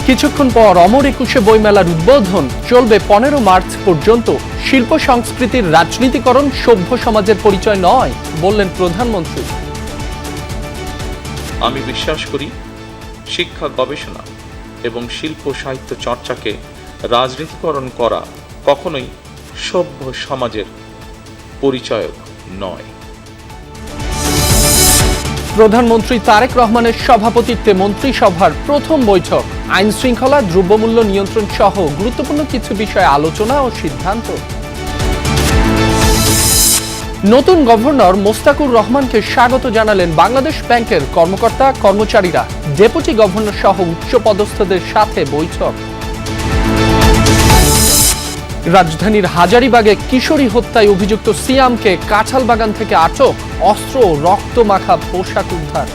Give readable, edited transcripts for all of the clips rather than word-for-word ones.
কিছুক্ষণ পর অমর একুশে বইমেলার উদ্বোধন চলবে 15 মার্চ পর্যন্ত। শিল্প সংস্কৃতির রাজনীতিকরণ সভ্য সমাজের পরিচয় নয় বললেন প্রধানমন্ত্রী। আমি বিশ্বাস করি শিক্ষা, গবেষণা এবং শিল্প সাহিত্য চর্চাকে রাজনীতিকরণ করা কখনোই সভ্য সমাজের পরিচয় নয়। প্রধানমন্ত্রী তারেক রহমানের সভাপতিত্বে মন্ত্রিসভার প্রথম বৈঠক। আইন শৃঙ্খলা, দ্রব্যমূল্য নিয়ন্ত্রণ সহ গুরুত্বপূর্ণ কিছু বিষয়ে আলোচনা ও সিদ্ধান্ত। নতুন গভর্নর মোস্তাকুর রহমানকে স্বাগত জানালেন বাংলাদেশ ব্যাংকের কর্মকর্তা কর্মচারীরা। ডেপুটি গভর্নর সহ উচ্চপদস্থদের সাথে বৈঠক। রাজধানীর হাজারীবাগে কিশোরী হত্যায় অভিযুক্ত সিয়ামকে কাঁঠালবাগান থেকে আটক, অস্ত্র ও রক্ত মাখা পোশাক উদ্ধার।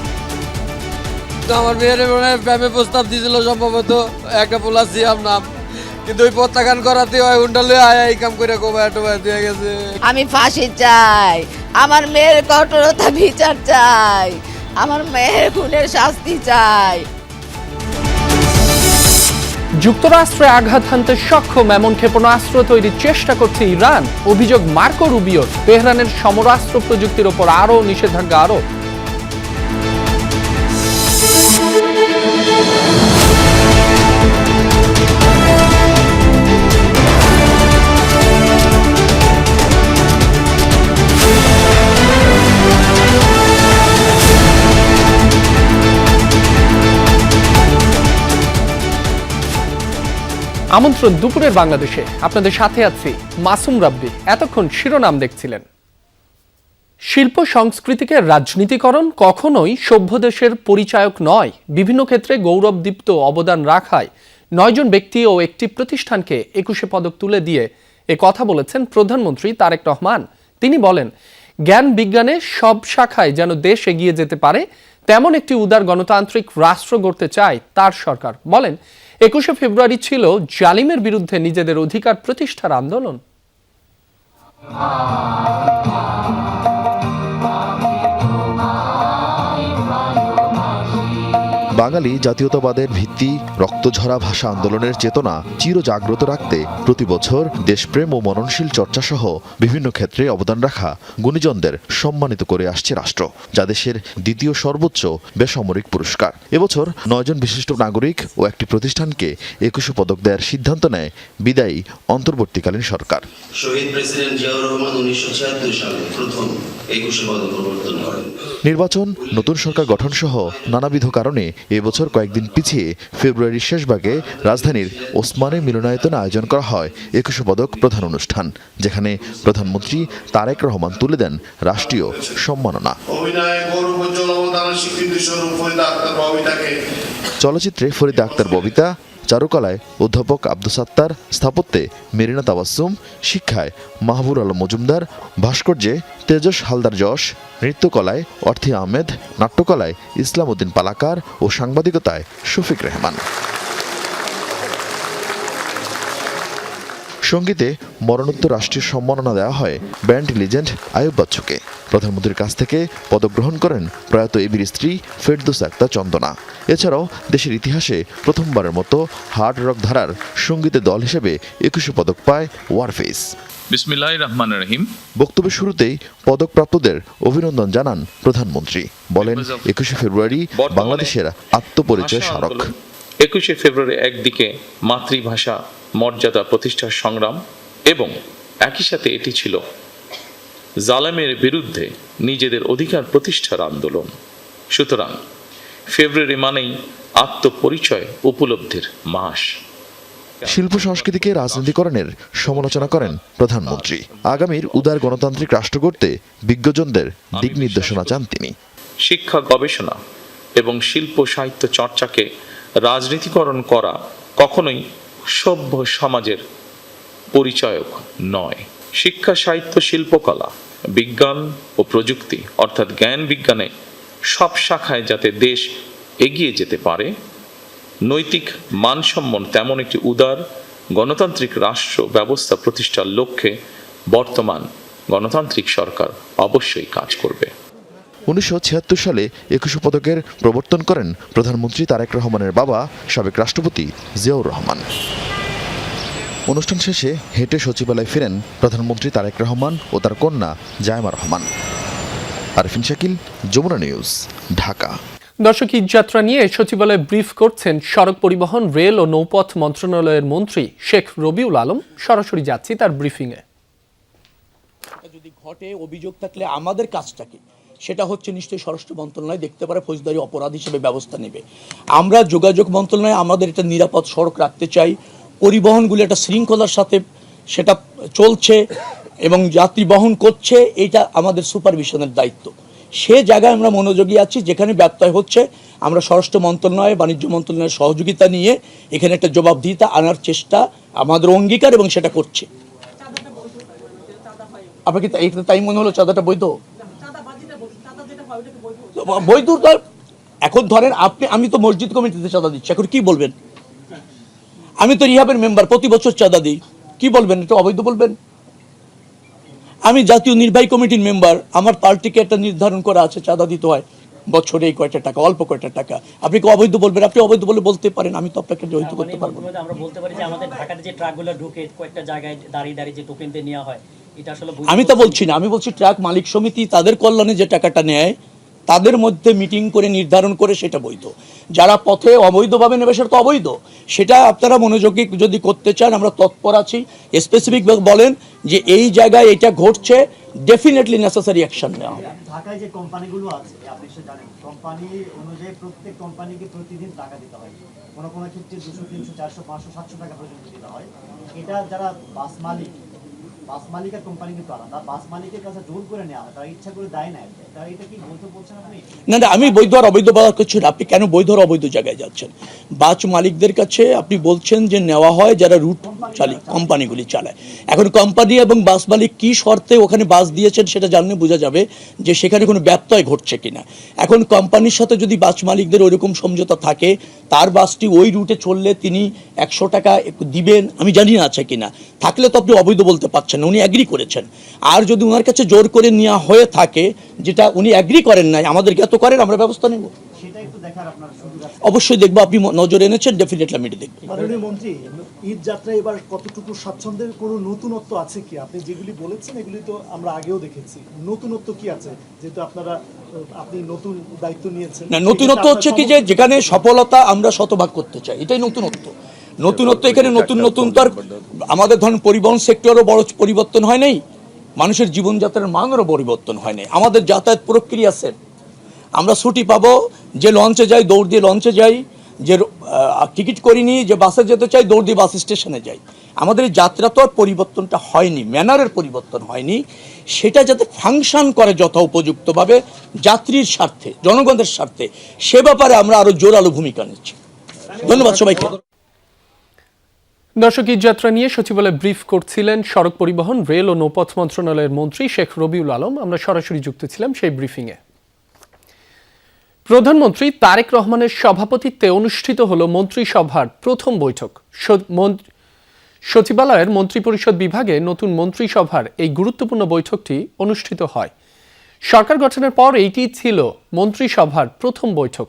আমার মেয়ের প্রেমে প্রস্তাব দিয়েছিল সম্ভবত একটা পোলা সিয়াম নাম, কিন্তু ওই প্রত্যাখ্যান করাতে হয় উন্ডালে আয় কাম করে কোবায় দিয়ে গেছে। আমি ফাঁসি চাই, আমার মেয়ের কঠোরতা বিচার চাই, আমার মেয়ের খুনের শাস্তি চাই। যুক্তরাষ্ট্রে আঘাত হানতে সক্ষম এমন ক্ষেপণাস্ত্র তৈরির চেষ্টা করছে ইরান। অভিযোগ মার্কো রুবিওর। তেহরানের সমরাস্ত্র প্রযুক্তির ওপর আরও নিষেধাজ্ঞা আরোপ। আমন্ত্রণ দুপুরের বাংলাদেশে, আপনাদের সাথে আছি মাসুম রাব্বি। এতক্ষণ শিরোনাম দেখছিলেন। শিল্প সংস্কৃতিকে রাজনীতিকরণ কখনোই সভ্য দেশের পরিচায়ক নয়। বিভিন্ন ক্ষেত্রে গৌরবদীপ্ত অবদান রাখায় 9 জন ব্যক্তি ও একটি প্রতিষ্ঠানকে 21 পদক তুলে দিয়ে এ কথা বলেছেন প্রধানমন্ত্রী তারেক রহমান। তিনি বলেন, জ্ঞান বিজ্ঞানে সব শাখায় যেন দেশ এগিয়ে যেতে পারে তেমন একটি উদার গণতান্ত্রিক রাষ্ট্র গড়তে চায় তার সরকার। বলেন, 21শে ফেব্রুয়ারি ছিল জালিমের বিরুদ্ধে নিজেদের অধিকার প্রতিষ্ঠার আন্দোলন। বাঙালি জাতীয়তাবাদের ভিত্তি রক্তঝরা ভাষা আন্দোলনের চেতনা চিরজাগ্রত রাখতে প্রতি বছর দেশপ্রেম ও মননশীল চর্চা সহ বিভিন্ন ক্ষেত্রে অবদান রাখা গুণীজনদের সম্মানিত করে আসছে রাষ্ট্র, যা দেশের দ্বিতীয় সর্বোচ্চ বেসামরিক পুরস্কার। এবছর 9 জন বিশিষ্ট নাগরিক ও একটি প্রতিষ্ঠানকে 21 পদক দেওয়ার সিদ্ধান্ত নেয় বিদায়ী অন্তর্বর্তীকালীন সরকার। শহীদ প্রেসিডেন্ট জিয়াউর রহমান 1976 সালে প্রথম 21 পদক প্রবর্তন করেন। নির্বাচন, নতুন সরকার গঠন সহ নানাবিধ কারণে এবছর কয়েকদিন পিছিয়ে ফেব্রুয়ারির শেষ ভাগে রাজধানীর ওসমানী মিলনায়তনে আয়োজন করা হয় 21 পদক প্রধান অনুষ্ঠান, যেখানে প্রধানমন্ত্রী তারেক রহমান তুলে দেন রাষ্ট্রীয় সম্মাননা। চলচ্চিত্রে ফরিদা আক্তার ববিতা, চারুকলায় অধ্যাপক আব্দুস সাত্তার, স্থাপত্যে মেরিনা তাবাসসুম, শিক্ষায় মাহবুর আলম মজুমদার, ভাস্কর্যে তেজস হালদার যশ, নৃত্যকলায় অর্থী আহমেদ, নাট্যকলায় ইসলাম উদ্দিন পালাকার ও সাংবাদিকতায় শফিক রেহমান। সঙ্গীতে মরণোত্তর রাষ্ট্রীয় সম্মাননা দেওয়া হয় ব্যান্ড লিজেন্ড আয়ুব বাচ্চুকে। প্রধানমন্ত্রীর কাছ থেকে পদক গ্রহণ করেন প্রয়াত এবির স্ত্রী ফেরদৌস আক্তার চন্দনা। এছাড়াও দেশের ইতিহাসে প্রথমবারের মতো হার্ড রক ধারার সঙ্গীতের দল হিসেবে 21 পদক পায় ওয়ারফেস। বিসমিল্লাহির রহমানির রহিম। বক্তব্যের শুরুতেই পদকপ্রাপ্তদের অভিনন্দন জানান প্রধানমন্ত্রী। বলেন, 21 ফেব্রুয়ারি বাংলাদেশের আত্মপরিচয় স্মারক। 21 ফেব্রুয়ারি একদিকে মাতৃভাষা মর্যাদা প্রতিষ্ঠার সংগ্রাম এবং একই সাথে এটি ছিল জালেমের বিরুদ্ধে নিজেদের অধিকার প্রতিষ্ঠার আন্দোলন। সুতরাং ফেব্রুয়ারি মানেই আত্মপরিচয় উপলব্ধির মাস। শিল্প সংস্কৃতিকে রাজনীতিকরণের সমালোচনা করেন প্রধানমন্ত্রী। আগামীর উদার গণতান্ত্রিক রাষ্ট্র গড়তে বিজ্ঞজনদের দিক নির্দেশনা চান তিনি। শিক্ষা, গবেষণা এবং শিল্প সাহিত্য চর্চাকে রাজনীতিকরণ করা কখনোই সভ্য সমাজের পরিচায়ক নয়। শিক্ষা, সাহিত্য, শিল্পকলা, বিজ্ঞান ও প্রযুক্তি অর্থাৎ জ্ঞান বিজ্ঞানে সব শাখায় যাতে দেশ এগিয়ে যেতে পারে, নৈতিক মানসম্পন্ন তেমন একটি উদার গণতান্ত্রিক রাষ্ট্র ব্যবস্থা প্রতিষ্ঠার লক্ষ্যে বর্তমান গণতান্ত্রিক সরকার অবশ্যই কাজ করবে। 1976 সালে 21 পদকের প্রবর্তন করেন প্রধানমন্ত্রী তারেক রহমানের বাবা সাবেক রাষ্ট্রপতি জিয়াউর রহমান। অনুষ্ঠান শেষে হেঁটে সচিবালয়ে ফিরেন প্রধানমন্ত্রী তারেক রহমান ও তার কন্যা জায়মা রহমান। আরফিন শাকিল, যমুনা নিউজ, ঢাকা। দর্শক, ঈদযাত্রা নিয়ে সচিবালয়ে ব্রিফ করছেন সড়ক পরিবহন, রেল ও নৌপথ মন্ত্রণালয়ের মন্ত্রী শেখ রবিউল আলম। সরাসরি যাচ্ছি তার ব্রিফিংয়ে। যদি ঘটে অভিযোগ থাকলে আমাদের কাজটা কি, সেটা হচ্ছে নিশ্চয়ই স্বরাষ্ট্র মন্ত্রণালয় দেখতে পারে, ফৌজদারি অপরাধ হিসেবে ব্যবস্থা নেবে। আমরা যোগাযোগ মন্ত্রণালয় আমাদের এটা নিরাপদ সড়ক রাখতে চাই, পরিবহনগুলো একটা শৃঙ্খলার সাথে সেটা চলছে এবং যাত্রী বহন করছে, এটা আমাদের সুপারভিশনের দায়িত্ব। সে জায়গায় আমরা মনোযোগী আছি। যেখানে ব্যত্যয় হচ্ছে আমরা স্বরাষ্ট্র মন্ত্রণালয়, বাণিজ্য মন্ত্রণালয়ের সহযোগিতা নিয়ে এখানে একটা জবাবদিহিতা আনার চেষ্টা আমাদের অঙ্গীকার এবং সেটা করছে। আপনাকে তাই মনে হলো চাঁদাটা বৈধ? বৈধ এখন ধরেন আপনি, আমি তো মসজিদ কমিটিতে চাঁদা দিচ্ছি, এখন কি বলবেন? আমি তো রিহাবের মেম্বার, প্রতি বছর চাঁদা দিই, কি বলবেন? এটা অবৈধ বলবেন? আমি জাতীয় নির্বাহী কমিটির মেম্বার, আমার পার্টিকে একটা নির্ধারণ করা আছে চাঁদা দিতে হয় বছরে এই কয়টা টাকা, অল্প কয়টা টাকা। আপনি কি অবৈধ বলবেন? আপনি অবৈধ বলে বলতে পারেন, আমি তো আপনাকে জড়িত করতে পারবো না। আমরা বলতে পারি যে আমাদের ঢাকার যে ট্রাকগুলো ঢুকে কয়েকটা জায়গায় দাঁড়িয়ে দাঁড়িয়ে যে টোকেন দিয়ে নেওয়া হয়, এটা আসলে আমি তো বলছি না, আমি বলছি ট্রাক মালিক সমিতি তাদের কল্যাণে যে টাকাটা নেয় তাদের মধ্যে মিটিং করে নির্ধারণ করে সেটা বৈধ। যারা পথে অবৈধভাবে নেবে সেটা তো অবৈধ। সেটা আপনারা মনোযোগী যদি করতে চান, আমরা তৎপর আছি। স্পেসিফিক বলেন যে এই জায়গায় এটা ঘটছে, ডেফিনেটলি নেসেসারি অ্যাকশন নেওয়া হবে। ঢাকায় যে কোম্পানিগুলো আছে আপনি সে জানেন, কোম্পানি অনুযায়ী প্রত্যেক কোম্পানিকে প্রতিদিন টাকা দিতে হয়। কোনো কোনো ক্ষেত্রে 200, 300, 400, 500, 700 টাকা পর্যন্ত দিতে হয়। এটা যারা বাস মালিক আর কোম্পানি কিন্তু আলাদা। বাস মালিকের কাছে জোর করে নেওয়া হয়, তারা ইচ্ছা করে দেয় না। তারা এটা কি বৈধ বলছেন আপনি? না, আমি বৈধ আর অবৈধ বলা করছি না। আপনি কেন বৈধ আর অবৈধ জায়গায় যাচ্ছেন? বাস মালিকদের কাছে আপনি বলছেন যে নেওয়া হয় যারা রুট কোম্পানিগুলি চালায়। এখন কোম্পানি এবং বাস মালিক কি শর্তে ওখানে বাস দিয়েছেন সেটা জানলে বোঝা যাবে যে সেখানে কোনো ব্যত্যয় ঘটছে কিনা। এখন কোম্পানির সাথে যদি বাস মালিকদের ওইরকম সমঝোতা থাকে, তার বাসটি ওই রুটে চললে তিনি 100 টাকা দিবেন, আমি জানি না আছে কিনা। থাকলে তো আপনি অবৈধ বলতে পারছেন না, উনি অ্যাগ্রি করেছেন। আর যদি ওনার কাছে জোর করে নেওয়া হয়ে থাকে, যেটা উনি অ্যাগ্রি করেন নাই, আমাদেরকে এত করেন, আমরা ব্যবস্থা নেব। অবশ্যই দেখবো। আপনি নজর এনেছেন, ডেফিনেটলি আমি দেখবো। মাননীয় মন্ত্রী, ঈদ যাত্রা এবার কতটুকু স্বাচ্ছন্দ্যের কোনো নতুনত্ব আছে কি? আপনি যেগুলি বলেছেন এগুলি তো আমরা আগেও দেখেছি, নতুনত্ব কি আছে? যেহেতু আপনি নতুন দায়িত্ব নিয়েছেন। না, নতুনত্ব হচ্ছে কি যে যেখানে সফলতা আমরা শতভাগ করতে চাই, এটাই নতুনত্ব। নতুনত্ব এখানে নতুন তো আর আমাদের ধরেন পরিবহন সেক্টরও বড় পরিবর্তন হয় নাই, মানুষের জীবনযাত্রার মানেরও পরিবর্তন হয় নাই। আমাদের যাতায়াত প্রক্রিয়া আছে, আমরা ছুটি পাবো, যে লঞ্চে যাই দৌড় দিয়ে লঞ্চে যাই, যে টিকিট করিনি, যে বাসে যেতে চাই দৌড় দিয়ে বাস স্টেশনে যাই। আমাদের এই যাত্রা তো আর পরিবর্তনটা হয়নি, ম্যানারের পরিবর্তন হয়নি। সেটা যাতে ফাংশন করে যথা উপযুক্তভাবে যাত্রীর স্বার্থে, জনগণের স্বার্থে, সে ব্যাপারে আমরা আরো জোরালো ভূমিকা নিচ্ছি। ধন্যবাদ সবাইকে। দর্শক, ঈদযাত্রা নিয়ে সচিবালয়ে ব্রিফ করছিলেন সড়ক পরিবহন, রেল ও নৌপথ মন্ত্রণালয়ের মন্ত্রী শেখ রবিউল আলম। আমরা সরাসরি যুক্ত ছিলাম সেই ব্রিফিংয়ে। প্রধানমন্ত্রী তারেক রহমানের সভাপতিত্বে অনুষ্ঠিত হল মন্ত্রিসভার প্রথম বৈঠক। সচিবালয়ের মন্ত্রিপরিষদ বিভাগে নতুন মন্ত্রিসভার এই গুরুত্বপূর্ণ বৈঠকটি অনুষ্ঠিত হয়। সরকার গঠনের পর এইটি ছিল মন্ত্রিসভার প্রথম বৈঠক,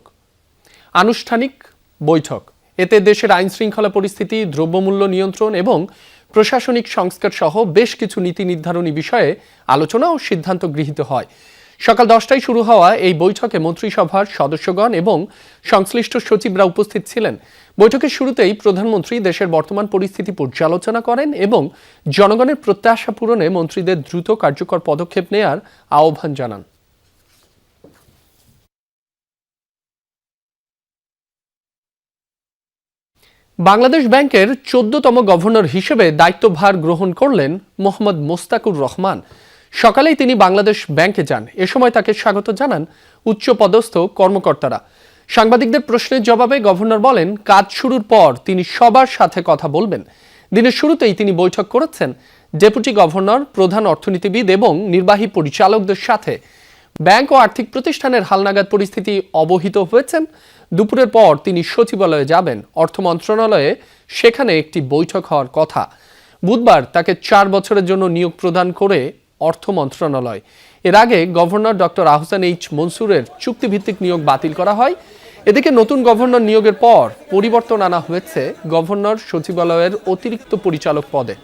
আনুষ্ঠানিক বৈঠক। এতে দেশের আইন শৃঙ্খলা পরিস্থিতি, দ্রব্যমূল্য নিয়ন্ত্রণ এবং প্রশাসনিক সংস্কার সহ বেশ কিছু নীতি নির্ধারণী বিষয়ে আলোচনা ও সিদ্ধান্ত গৃহীত হয়। সকাল 10টায় শুরু হওয়া এই বৈঠকে মন্ত্রিসভার সদস্যগণ এবং সংশ্লিষ্ট সচিবরা উপস্থিত ছিলেন। বৈঠকের শুরুতেই প্রধানমন্ত্রী দেশের বর্তমান পরিস্থিতি পর্যালোচনা করেন এবং জনগণের প্রত্যাশা পূরণে মন্ত্রীদের দ্রুত কার্যকর পদক্ষেপ নেয়ার আহ্বান জানান। বাংলাদেশ ব্যাংকের 14তম গভর্নর হিসেবে দায়িত্বভার গ্রহণ করলেন মোহাম্মদ মোস্তাকুর রহমান। সকালেই তিনি বাংলাদেশ ব্যাংকে যান। এ সময় তাকে স্বাগত জানান উচ্চপদস্থ কর্মকর্তারা। সাংবাদিকদের প্রশ্নের জবাবে গভর্নর বলেন, কাজ শুরুর পর তিনি সবার সাথে কথা বলবেন। দিনের শুরুতেই তিনি বৈঠক করেছেন ডেপুটি গভর্নর, প্রধান অর্থনীতিবিদ এবং নির্বাহী পরিচালকদের সাথে। ব্যাংক ও আর্থিক প্রতিষ্ঠানের হালনাগাদ পরিস্থিতি অবহিত হয়েছেন। দুপুরের পর তিনি সচিবালয়ে যাবেন, অর্থ মন্ত্রণালয়ে, সেখানে একটি বৈঠক হওয়ার কথা। বুধবার তাকে 4 বছরের জন্য নিয়োগ প্রদান করে অর্থ মন্ত্রণালয়। এর আগে গভর্নর ডক্টর আহসান এইচ মনসুরের চুক্তিভিত্তিক নিয়োগ বাতিল করা হয়। এদিকে নতুন গভর্নর নিয়োগের পর পরিবর্তন আনা হয়েছে গভর্নর সচিবালয়ের অতিরিক্ত পরিচালক পদে।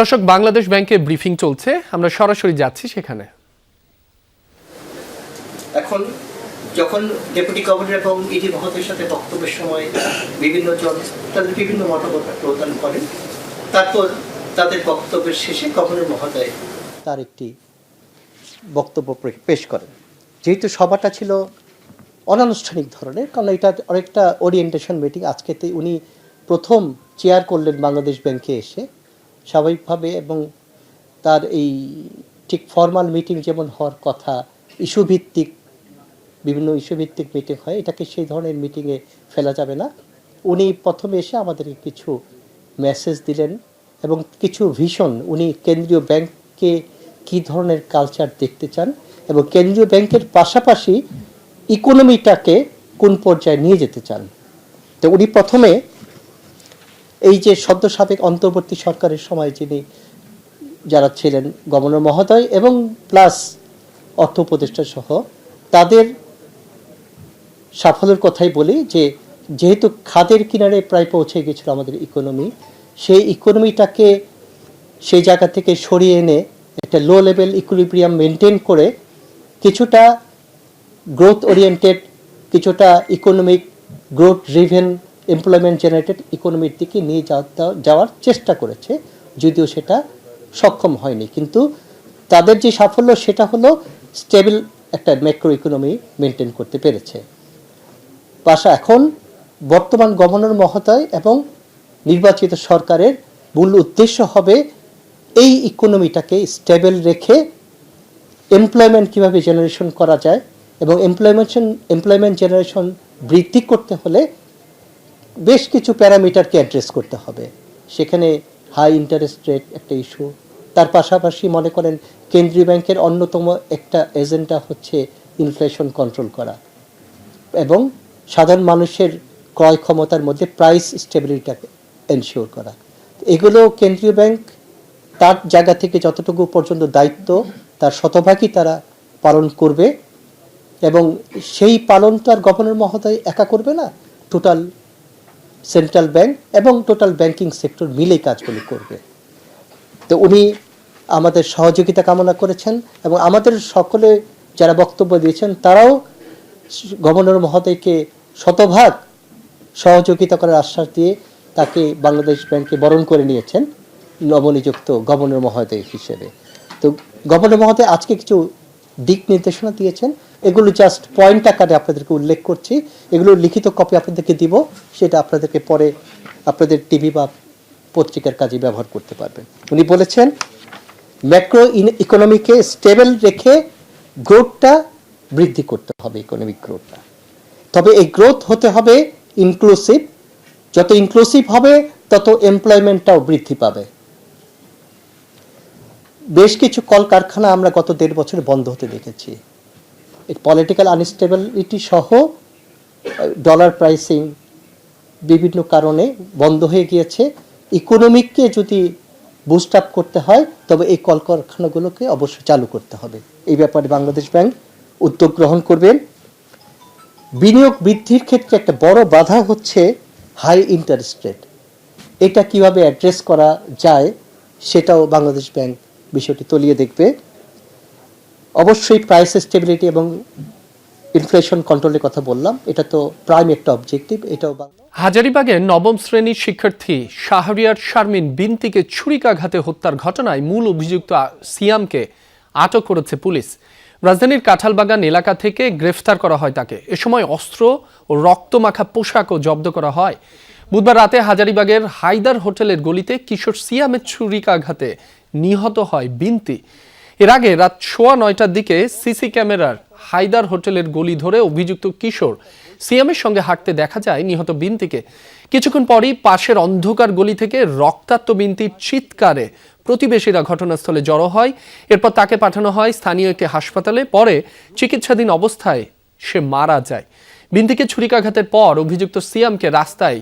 দর্শক, বাংলাদেশ ব্যাংকের ব্রিফিং চলছে, আমরা সরাসরি যাচ্ছি সেখানে। এখন যখন ডেপুটি গভর্নর এবং ইডি মহোদয়ের সাথে বক্তব্যের সময় বিভিন্ন জন তাদের বিভিন্ন মতামত প্রদান করেন, তারপর তাদের বক্তব্যের শেষে গভর্নর মহোদয় তার একটি বক্তব্য পেশ করেন। যেহেতু সভাটা ছিল অনানুষ্ঠানিক ধরনের, কারণ এটা অনেকটা ওরিয়েন্টেশন মিটিং, আজকেতে উনি প্রথম চেয়ার করলেন বাংলাদেশ ব্যাংকে এসে স্বাভাবিকভাবে, এবং তার এই ঠিক ফর্মাল মিটিং যেমন হওয়ার কথা, ইস্যুভিত্তিক বিভিন্ন ইস্যুভিত্তিক মিটিং হয়, এটাকে সেই ধরনের মিটিংয়ে ফেলা যাবে না। উনি প্রথমে এসে আমাদেরকে কিছু মেসেজ দিলেন এবং কিছু ভিশন, উনি কেন্দ্রীয় ব্যাংককে কী ধরনের কালচার দেখতে চান এবং কেন্দ্রীয় ব্যাংকের পাশাপাশি ইকোনমিটাকে কোন পর্যায়ে নিয়ে যেতে চান। তো উনি প্রথমে এই যে সদ্য সাবেক অন্তর্বর্তী সরকারের সময় যিনি যারা ছিলেন গভর্নর মহোদয় এবং প্লাস অর্থ উপদেষ্টা সহ তাদের সাফল্যের কথাই বলি, যে যেহেতু খাদের কিনারে প্রায় পৌঁছে গেছিল আমাদের ইকোনমি, সেই ইকোনমিটাকে সেই জায়গা থেকে সরিয়ে এনে একটা লো লেভেল ইকুইলিব্রিয়াম মেনটেন করে কিছুটা গ্রোথ ওরিয়েন্টেড, কিছুটা economic growth driven employment generated ইকোনমির দিকে নিয়ে যাওয়ার চেষ্টা করেছে, যদিও সেটা সক্ষম হয়নি। কিন্তু তাদের যে সাফল্য সেটা হলো স্টেবল একটা ম্যাক্রো ইকোনমি মেনটেন করতে পেরেছে। এখন বর্তমান গভর্নর মহোদয় এবং নির্বাচিত সরকারের মূল উদ্দেশ্য হবে এই ইকোনমিটাকে স্টেবল রেখে এমপ্লয়মেন্ট কীভাবে জেনারেশন করা যায়, এবং এমপ্লয়মেন্ট জেনারেশন বৃদ্ধি করতে হলে বেশ কিছু প্যারামিটারকে অ্যাড্রেস করতে হবে। সেখানে হাই ইন্টারেস্ট রেট একটা ইস্যু, তার পাশাপাশি মনে করেন কেন্দ্রীয় ব্যাংকের অন্যতম একটা এজেন্ডা হচ্ছে ইনফ্লেশন কন্ট্রোল করা এবং সাধারণ মানুষের ক্রয় ক্ষমতার মধ্যে প্রাইস স্টেবিলিটিটাকে এনশিওর করা। এগুলো কেন্দ্রীয় ব্যাংক তার জায়গা থেকে যতটুকু পর্যন্ত দায়িত্ব তার শতভাগই তারা পালন করবে, এবং সেই পালন তো আর গভর্নর মহোদয় একা করবে না, টোটাল সেন্ট্রাল ব্যাংক এবং টোটাল ব্যাংকিং সেক্টর মিলেই কাজগুলি করবে। তো উনি আমাদের সহযোগিতা কামনা করেছেন এবং আমাদের সকলে যারা বক্তব্য দিয়েছেন তারাও গভর্নর মহোদয়কে শতভাগ সহযোগিতা করার আশ্বাস দিয়ে তাকে বাংলাদেশ ব্যাংকে বরণ করে নিয়েছেন নবনিযুক্ত গভর্নর মহোদয় হিসেবে। তো গভর্নর মহোদয় আজকে কিছু দিক নির্দেশনা দিয়েছেন, এগুলো জাস্ট পয়েন্ট আকারে আপনাদেরকে উল্লেখ করছি, এগুলো লিখিত কপি আপনাদেরকে দিব, সেটা আপনাদেরকে পরে আপনাদের টিভি বা পত্রিকার কাজে ব্যবহার করতে পারবেন। উনি বলেছেন ম্যাক্রো ইকোনমিকে স্টেবল রেখে গ্রোথটা বৃদ্ধি করতে হবে, ইকোনমিক গ্রোথটা। তবে এই গ্রোথ হতে হবে ইনক্লুসিভ, যত ইনক্লুসিভ হবে তত এমপ্লয়মেন্টটাও বৃদ্ধি পাবে। বেশ কিছু কলকারখানা আমরা গত 1.5 বছরে বন্ধ হতে দেখেছি, পলিটিক্যাল আনস্টেবিলিটি সহ ডলার প্রাইসিং বিভিন্ন কারণে বন্ধ হয়ে গিয়েছে। ইকোনমিককে যদি বুস্ট আপ করতে হয় তবে এই কলকারখানাগুলোকে অবশ্যই চালু করতে হবে। এই ব্যাপারে বাংলাদেশ ব্যাংক উদ্যোগ গ্রহণ করবেন। বিনিয়োগ বৃদ্ধির ক্ষেত্রে একটা বড় বাধা হচ্ছে হাই ইন্টারেস্ট রেট, এটা কিভাবে অ্যাড্রেস করা যায় সেটাও বাংলাদেশ ব্যাংক বিষয়টি তলিয়ে দেখবে। অবশ্যই প্রাইস স্টেবিলিটি এবং ইনফ্লেশন কন্ট্রোলের কথা বললাম, এটা তো প্রাইম একটা অবজেক্টিভ। এটাও হাজারীবাগের নবম শ্রেণীর শিক্ষার্থী শাহরিয়ার শারমিন বিনতিকে ছুরিকাঘাতে হত্যার ঘটনায় মূল অভিযুক্ত সিয়ামকে আটক করেছে পুলিশ। রাজধানীর কাঁঠালবাগান এলাকা থেকে গ্রেফতার করা হয় তাকে। এ সময় অস্ত্র ও রক্তমাখা পোশাকও জব্দ করা হয়। বুধবার রাতে হাজারীবাগের হায়দার হোটেলের গলিতে কিশোর সিয়ামের ছুরিকাঘাতে নিহত হয় বিনতি। এর আগে রাত 9:15টার দিকে সিসি ক্যামেরার হায়দার হোটেলের গলি ধরে অভিযুক্ত কিশোর সিয়ামের সঙ্গে হাঁটতে দেখা যায় নিহত বিনতিকে। কিছুক্ষণ পরই পাশের অন্ধকার গলি থেকে রক্তাক্ত বিনতির চিৎকারে প্রতিবেশীরা ঘটনাস্থলে জড়ো হয়। এরপর তাকে পাঠানো হয় স্থানীয় একটি হাসপাতালে। পরে চিকিৎসাধীন অবস্থায় সে মারা যায়। বিনতিকে ছুরিকাঘাতের পর অভিযুক্ত সিয়ামকে রাস্তায়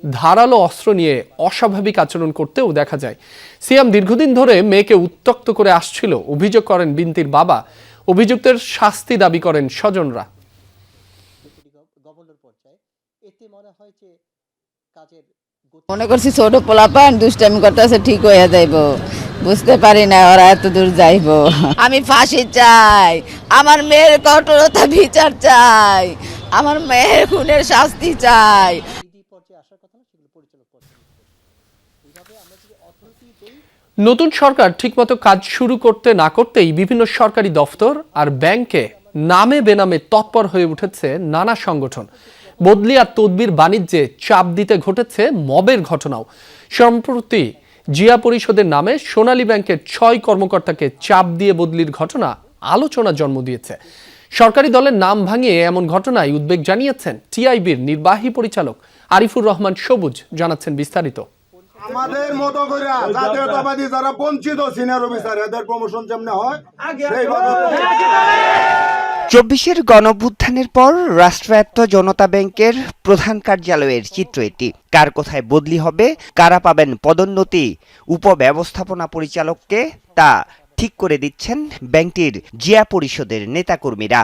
ধারালো অস্ত্র নিয়ে অস্বাভাবিক আচরণ করতেও দেখা যায়। সিয়াম দীর্ঘদিন ধরে মেয়েকে উত্ত্যক্ত করে আসছিল অভিযোগ করেন বিনতির বাবা। অভিযুক্তের শাস্তি দাবি করেন স্বজনরা। মনে করছি ছোট পোলাপান দুষ্টামি করতেছে ঠিক হয়ে যাইব, বুঝতে পারি না ওরা এত দূর যাইব। আমি ফাঁসি চাই, আমার মেয়ের কঠোরতা বিচার চাই, আমার মেয়ের খুনের শাস্তি চাই। নতুন সরকার ঠিকমতো কাজ শুরু করতে না করতেই বিভিন্ন সরকারি দফতর আর ব্যাংকে নামে বেনামে তৎপর হয়ে উঠেছে নানা সংগঠন। বদলি আর তদবির বাণিজ্যে চাপ দিতে ঘটেছে মবের ঘটনাও। সম্প্রতি জিয়া পরিষদের নামে সোনালী ব্যাংকের 6 কর্মকর্তাকে চাপ দিয়ে বদলির ঘটনা আলোচনা জন্ম দিয়েছে। সরকারি দলের নাম ভাঙিয়ে এমন ঘটনায় উদ্বেগ জানিয়েছেন টিআইবির নির্বাহী পরিচালক আরিফুর রহমান সবুজ। জানাচ্ছেন বিস্তারিত। আমাদের মতো করে জাতীয়তাবাদী যারা বঞ্চিত সিনিয়র অফিসার এদের প্রমোশন যেমন হয় 24-এর গণঅভ্যুত্থানের পর রাষ্ট্রায়ত্ত জনতা ব্যাংকের প্রধান কার্যালয়ের চিত্র এটি। কার কোথায় বদলি হবে, কারা পাবেন পদোন্নতি, উপব্যবস্থাপনা পরিচালককে তা ঠিক করে দিচ্ছেন ব্যাংকটির জিয়া পরিষদের নেতাকর্মীরা।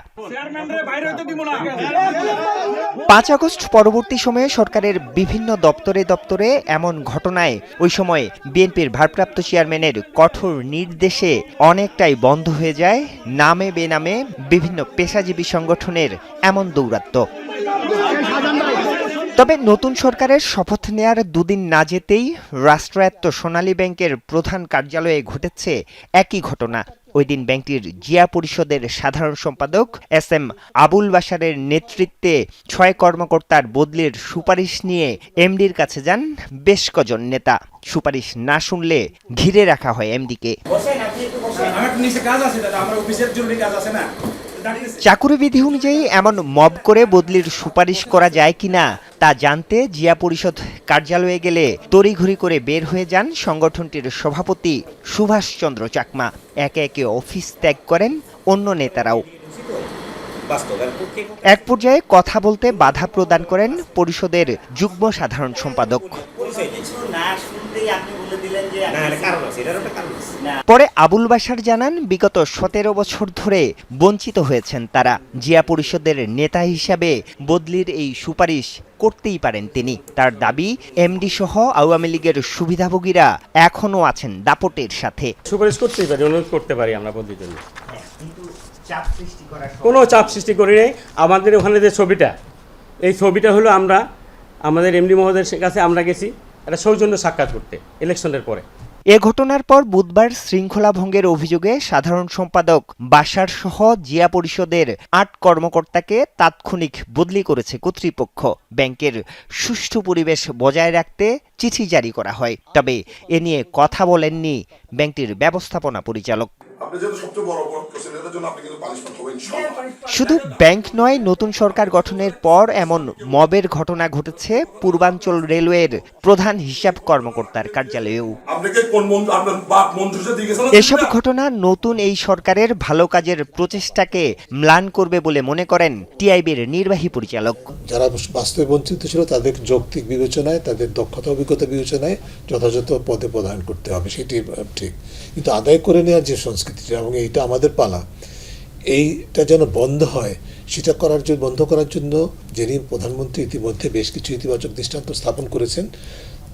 5 আগস্ট পরবর্তী সময়ে সরকারের বিভিন্ন দপ্তরে দপ্তরে এমন ঘটনায় ওই সময় বিএনপির ভারপ্রাপ্ত চেয়ারম্যানের কঠোর নির্দেশে অনেকটাই বন্ধ হয়ে যায় নামে বেনামে বিভিন্ন পেশাজীবী সংগঠনের এমন দৌরাত্ম্য। তবে নতুন সরকারের শপথ নেয়ার দুদিন না যেতেই রাষ্ট্রায়ত্ত সোনালী ব্যাংকের প্রধান কার্যালয়ে ঘটেছে একই ঘটনা। ওই দিন ব্যাংকটির জিয়া পরিষদের সাধারণ সম্পাদক এস.এম. আবুল বাশারের নেতৃত্বে 6 কর্মকর্তার বদলির সুপারিশ নিয়ে এমডির কাছে যান বেশ কজন নেতা। সুপারিশ না শুনলে ঘিরে রাখা হয় এমডিকে। চাকুরি বিধি অনুযায়ী এমন মব করে বদলির সুপারিশ করা যায় কিনা তা জানতে জিয়া পরিষদ কার্যালয়ে গেলে তড়িঘড়ি করে বের হয়ে যান সংগঠনটির সভাপতি সুভাষ চন্দ্র চাকমা। একে একে অফিস ত্যাগ করেন অন্য নেতারাও। এক পর্যায়ে কথা বলতে বাধা প্রদান করেন পরিষদের যুগ্ম সাধারণ সম্পাদক। পরে আবুল বাশার জানান বিগত 17 বছর ধরে বঞ্চিত হয়েছেন তারা। জিয়া পরিষদের নেতা হিসাবে বদলির এই সুপারিশ করতেই পারেন তিনি। তার দাবি এমডি সহ আওয়ামী লীগের সুবিধাভোগীরা এখনো আছেন দাপটের সাথে। সুপারিশ করতেই পারি, অনুরোধ করতে পারি আমরা বদলির জন্য। কোনো চাপ সৃষ্টি করি নাই। আমাদের ওখানে যে ছবিটা, এই ছবিটা হলো আমরা আমাদের এমডি মহোদয়ের কাছে আমরা গেছি একটা সৌজন্য সাক্ষাৎ করতে ইলেকশনের পরে। এ ঘটনার পর বুধবার শৃঙ্খলা ভঙ্গের অভিযোগে সাধারণ সম্পাদক বাশার সহ জিয়া পরিষদের 8 কর্মকর্তাকে তাৎক্ষণিক বদলি করেছে কর্তৃপক্ষ। ব্যাংকের সুষ্ঠু পরিবেশ বজায় রাখতে চিঠি জারি করা হয়। তবে এ নিয়ে কথা বলেননি ব্যাংকটির ব্যবস্থাপনা পরিচালক। শুধু ব্যাংক নয়, নতুন সরকার গঠনের পর এমন মবের ঘটনা ঘটেছে পূর্বাঞ্চল রেলওয়ের প্রধান হিসাব কর্মকর্তার কার্যালয়েও। এসব ঘটনা নতুন এই সরকারের ভালো কাজের প্রচেষ্টাকে ম্লান করবে বলে মনে করেন টিআইবির নির্বাহী পরিচালক। যারা বাস্তবে বঞ্চিত ছিল তাদের যৌক্তিক বিবেচনায়, তাদের দক্ষতা অভিজ্ঞতা বিবেচনায় যথাযথ পদে প্রদান করতে হবে, সেটি ঠিক। কিন্তু আদায় করে নেওয়ার যে সংস্কৃতিটা, এবং এইটা আমাদের পালা, এইটা যেন বন্ধ হয়, সেটা বন্ধ করার জন্য যিনি প্রধানমন্ত্রী ইতিমধ্যে বেশ কিছু ইতিবাচক দৃষ্টান্ত স্থাপন করেছেন,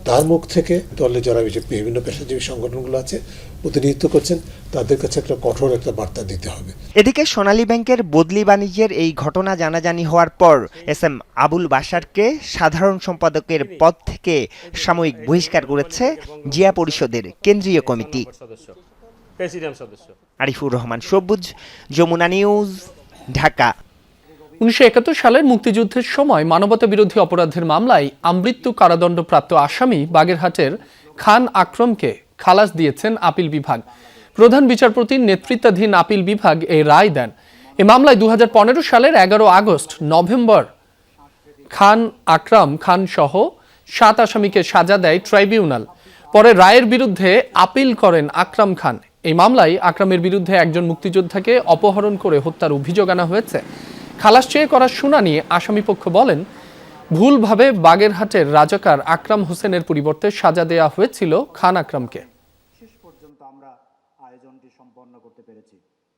তার মুখ থেকে দলে যারা বিভিন্ন পেশাজীবী সংগঠনগুলো আছে প্রতিনিধিত্ব করছেন, তাদের কাছে একটা কঠোর একটা বার্তা দিতে হবে। এদিকে সোনালী ব্যাংকের বদলি বাণিজ্যের এই ঘটনা জানাজানি হওয়ার পর এস.এম. আবুল বাশারকে সাধারণ সম্পাদকের পদ থেকে সাময়িক বহিষ্কার করেছে জিয়া পরিষদের কেন্দ্রীয় কমিটি। আরিফুর রহমান সবুজ, যমুনা নিউজ, ঢাকা। 1971 সালের মুক্তিযুদ্ধের সময় মানবতা বিরোধী অপরাধের মামলায় আমৃত্যু কারাদণ্ডপ্রাপ্ত আসামি বাগেরহাটের খান আকরমকে খালাস দিয়েছেন আপিল বিভাগ। প্রধান বিচারপতির নেতৃত্বাধীন আপিল বিভাগ এই রায় দেন। এই মামলায় 2015 সালের 11 আগস্ট নভেম্বর খান আকরাম খান সহ 7 আসামিকে সাজা দেয় ট্রাইব্যুনাল। পরে রায়ের বিরুদ্ধে আপিল করেন আকরাম খান। এই মামলায় আকরামের বিরুদ্ধে একজন মুক্তিযোদ্ধাকে অপহরণ করে হত্যার অভিযোগ আনা হয়েছে। খালাস চেয়ে করা শুনানি আসামিপক্ষ বলেন, ভুলভাবে বাগেরহাটের রাজাকার আকরাম হোসেনের পরিবর্তে সাজা দেয়া হয়েছিল খান আকরামকে।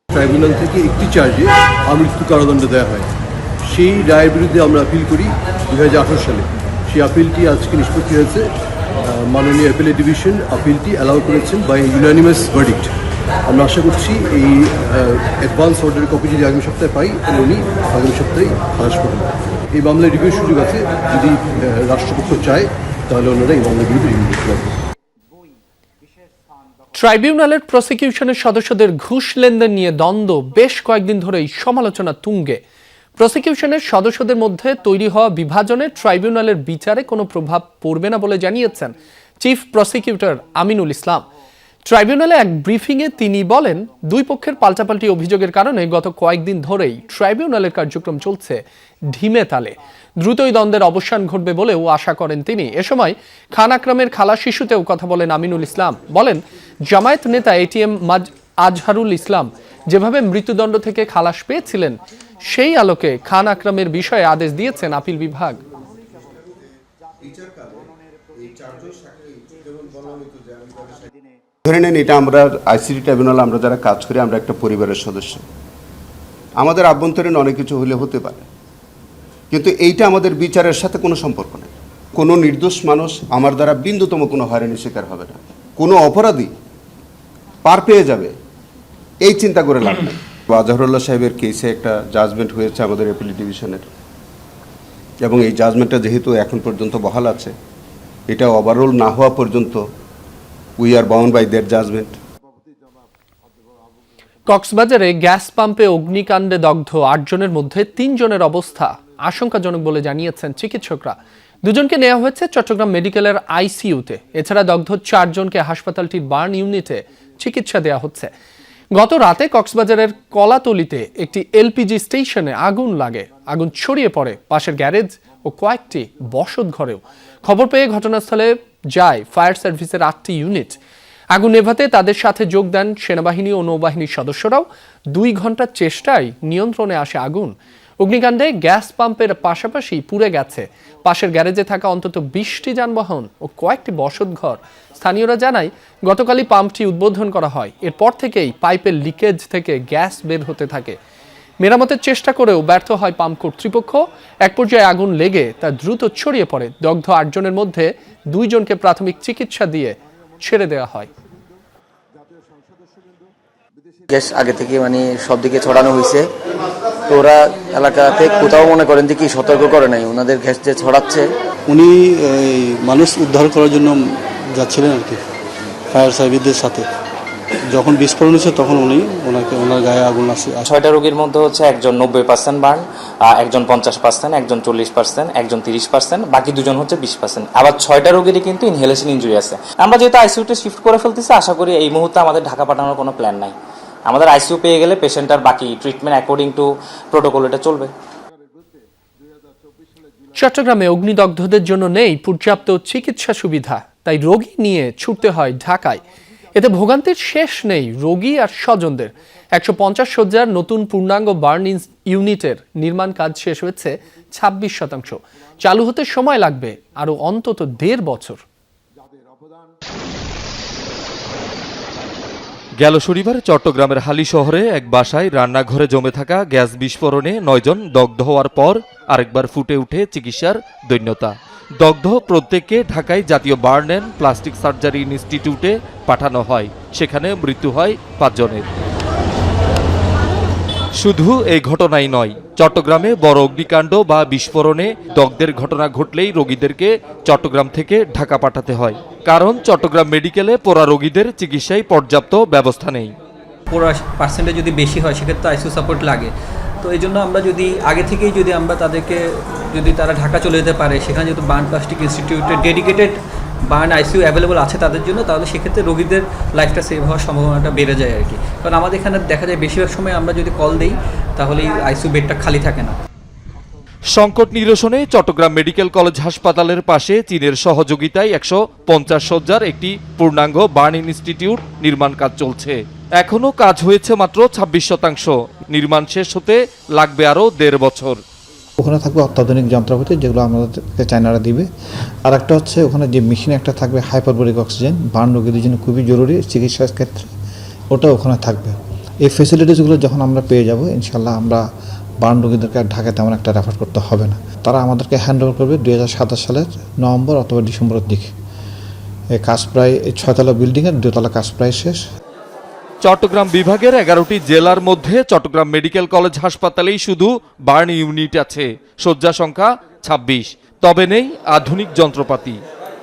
ট্রাইব্যুনাল থেকে একটি চার্জে আমৃত্যু কারাদণ্ড দেওয়া হয়। সেই রায়ের বিরুদ্ধে আমরা আপিল করি 2018 সালে। সেই আপিলটি আজকে নিষ্পত্তি হয়েছে। মাননীয় অ্যাপিলেট ডিভিশন আপিলটি অ্যালাউ করেছেন বাই ইউনানিমাস ভার্ডিক্ট। আমরা আশা করছি এই অ্যাডভান্স অর্ডারের কপি যদি আগামী সপ্তাহে পাই তাহলে উনি আগামী সপ্তাহে খালাস করবেন। এই মামলায় রিভিউর সুযোগ আছে, যদি রাষ্ট্রপক্ষ চায় তাহলে ওনারা এই মামলার বিরুদ্ধে রিভিউ করতে পারবেন। ট্রাইব্যুনালের প্রসিকিউশনের সদস্যদের ঘুষ লেনদেন নিয়ে দ্বন্দ্ব বেশ কয়েকদিন ধরেই সমালোচনা তুঙ্গে। প্রসিকিউশনের সদস্যদের মধ্যে তৈরি হওয়া বিভাজনে ট্রাইব্যুনালের বিচারে কোনো প্রভাব পড়বে না বলে জানিয়েছেন চিফ প্রসিকিউটর আমিনুল ইসলাম। ট্রাইব্যুনালে এক ব্রিফিংয়ে তিনি বলেন, দুই পক্ষের পাল্টাপাল্টি অভিযোগের কারণে গত কয়েকদিন ধরেই ট্রাইব্যুনালের কার্যক্রম চলছে ঢিমে তালে। দ্রুতই দ্বন্দ্বের অবসান ঘটবে বলেও আশা করেন তিনি। এ সময় খান আকরামের খালা শিশুতেও কথা বলেন আমিনুল ইসলাম। বলেন, জামায়াত নেতা এটিএম আজহারুল ইসলাম যেভাবে মৃত্যুদণ্ড থেকে খালাস পেয়েছিলেন, সেই আলোকে খান আকরামের বিষয়ে আদেশ দিয়েছেন আপিল বিভাগ। ধরে নেন এটা আমরা আইসিটি ট্রাইব্যুনাল আমরা যারা কাজ করি আমরা একটা পরিবারের সদস্য। আমাদের আভ্যন্তরীণ অনেক কিছু হলে হতে পারে, কিন্তু এইটা আমাদের বিচারের সাথে কোনো সম্পর্ক নেই। কোনো নির্দোষ মানুষ আমার দ্বারা বিন্দুতম কোনো হয়রানির শিকার হবে না, কোনো অপরাধী পার পেয়ে যাবে এই চিন্তা করে লাভ নেই। আজহারুল্লাহ সাহেবের কেসে একটা জাজমেন্ট হয়েছে আমাদের অ্যাপিলেট ডিভিশনের, এবং এই জাজমেন্টটা যেহেতু এখন পর্যন্ত বহাল আছে, এটা ওভারঅল না হওয়া পর্যন্ত we are bound by that judgement. কক্সবাজারে গ্যাস পাম্পে অগ্নিকাণ্ডে দগ্ধ 8 জনের মধ্যে 3 জনের অবস্থা আশঙ্কাজনক বলে জানিয়েছেন চিকিৎসকরা। 2 জনকে নেওয়া হয়েছে চট্টগ্রাম মেডিকেলের আইসিইউতে। এছাড়া দগ্ধ 4 জনকে হাসপাতালটির বার্ন ইউনিটে চিকিৎসা দেওয়া হচ্ছে। গত রাতে কক্সবাজারের কলাতলিতে একটি এলপিজি স্টেশনে আগুন লাগে। আগুন ছড়িয়ে পড়ে পাশের গ্যারেজ ও কয়েকটি বসত ঘরেও। খবর পেয়ে ঘটনাস্থলে যায় ফায়ার সার্ভিসের 8টি ইউনিট। আগুন নেভাতে তাদের সাথে যোগ দেন সেনাবাহিনী ও নৌবাহিনীর সদস্যরাও। 2 ঘন্টার চেষ্টায় নিয়ন্ত্রণে আসে আগুন। অগ্নিকাণ্ডে গ্যাস পাম্পের পাশাপাশি পুড়ে গেছে পাশের গ্যারেজে থাকা অন্তত 20টি যানবাহন ও কয়েকটি বসতঘর। স্থানীয়রা জানায়, গতকালই পাম্পটি উদ্বোধন করা হয়। এরপর থেকেই পাইপের লিকেজ থেকে গ্যাস বের হতে থাকে। মেরামতের চেষ্টা করেও ব্যর্থ হয় পাম্প কর্তৃপক্ষ। এক পর্যায়ে আগুন লেগে তা দ্রুত ছড়িয়ে পড়ে। দগ্ধ 8 জনের মধ্যে 2 জনকে প্রাথমিক চিকিৎসা দিয়ে ছেড়ে দেওয়া হয়। গ্যাস আগে থেকে সব দিকে ছড়ানো হয়েছে, তো ওরা এলাকাতে কোথাও মনে করেন যে কি সতর্ক করে নাই, ওনাদের গ্যাস যে ছড়াচ্ছে। উনি মানুষ উদ্ধার করার জন্য যাচ্ছিলেন আর কি ফায়ার সার্ভিসদের সাথে। যখন বিস্ফোরণ হয়েছে তখন ওনার গায়ে আগুন আসে। 6টা রোগীর মধ্যে হচ্ছে একজন 90% বার্ন, একজন 50%, একজন 40%, একজন 30%, বাকি 2 জন হচ্ছে 20%। আবার 6টা রোগীরই কিন্তু ইনহেলেশন ইনজুরি আছে। আমরা যেহেতু আইসিইউতে শিফট করে ফেলতেছি, আশা করি এই মুহূর্তে আমাদের ঢাকা পাঠানোর কোনো প্ল্যান নাই। আমাদের আইসিইউ পেয়ে গেলে পেশেন্টার বাকি ট্রিটমেন্ট অ্যাকর্ডিং টু প্রোটোকল এটা চলবে। চট্টগ্রামে অগ্নিদগ্ধদের জন্য নেই পর্যাপ্ত চিকিৎসা সুবিধা, তাই রোগী নিয়ে ছুটতে হয় ঢাকায়। এতে ভোগান্তির শেষ নেই রোগী আর স্বজনদের। 150 শয্যার নতুন পূর্ণাঙ্গ বার্ন ইউনিটের নির্মাণ কাজ শেষ হয়েছে 26%। চালু হতে সময় লাগবে আরো অন্তত 1.5 বছর। গেল শনিবার চট্টগ্রামের হালি শহরে এক বাসায় রান্নাঘরে জমে থাকা গ্যাস বিস্ফোরণে 9 জন দগ্ধ হওয়ার পর আরেকবার ফুটে উঠে চিকিৎসার দৈন্যতা। দগ্ধ প্রত্যেককে ঢাকায় জাতীয় বার্ন অ্যান্ড প্লাস্টিক সার্জারি ইনস্টিটিউটে পাঠানো হয়। সেখানে মৃত্যু হয় 5 জনের। শুধু এই ঘটনাই নয়, চট্টগ্রামে বড় অগ্নিকাণ্ড বা বিস্ফোরণে দগ্ধের ঘটনা ঘটলেই রোগীদেরকে চট্টগ্রাম থেকে ঢাকা পাঠাতে হয়। কারণ চট্টগ্রাম মেডিকেলে পোড়া রোগীদের চিকিৎসায় পর্যাপ্ত ব্যবস্থা নেই। পোড়া পার্সেন্টেজ যদি বেশি হয় সেক্ষেত্রে আইসিইউ সাপোর্ট লাগে। তো এই জন্য আমরা যদি আগে থেকেই যদি আমরা তাদেরকে যদি তারা ঢাকা চলে যেতে পারে, সেখানে যেহেতু বার্ন প্লাস্টিক ইনস্টিটিউটের ডেডিকেটেড বার্ন আইসিইউ অ্যাভেলেবল আছে তাদের জন্য, তাহলে সেক্ষেত্রে রোগীদের লাইফটা সেভ হওয়ার সম্ভাবনাটা বেড়ে যায় আর কি। কারণ আমাদের এখানে দেখা যায় বেশিরভাগ সময় আমরা যদি কল দিই তাহলে আইসিইউ বেডটা খালি থাকে না। সংকট নিরসনে চট্টগ্রাম মেডিকেল কলেজ হাসপাতালের পাশে চীনের সহযোগিতায় 150 শয্যার একটি পূর্ণাঙ্গ বার্ন ইনস্টিটিউট নির্মাণ কাজ চলছে। এখনও কাজ হয়েছে মাত্র 26%। নির্মাণ শেষ হতে লাগবে আরও 1.5 বছর। ওখানে থাকবে অত্যাধুনিক যন্ত্রপাতি যেগুলো আমাদেরকে চায়নারা দিবে। আর একটা হচ্ছে ওখানে যে মেশিন একটা থাকবে হাইপারবোরিক অক্সিজেন, বার্ন রোগীদের জন্য খুবই জরুরি চিকিৎসার ক্ষেত্রে, ওটা ওখানে থাকবে। এই ফেসিলিটিসগুলো যখন আমরা পেয়ে যাব ইনশাল্লাহ আমরা বার্ন রোগীদেরকে আর ঢাকায় তেমন একটা রেফার করতে হবে না। তারা আমাদেরকে হ্যান্ড ওভার করবে 2027 সালের নভেম্বর অথবা ডিসেম্বরের দিকে। এই কাজ প্রায় 6 তলা বিল্ডিংয়ের 2 তলা কাজ প্রায় শেষ। চট্টগ্রাম বিভাগের 11টি জেলার মধ্যে চট্টগ্রাম মেডিকেল কলেজ হাসপাতালেই শুধু বার্ন ইউনিট আছে। শয্যা সংখ্যা 26, তবে নেই আধুনিক যন্ত্রপাতি।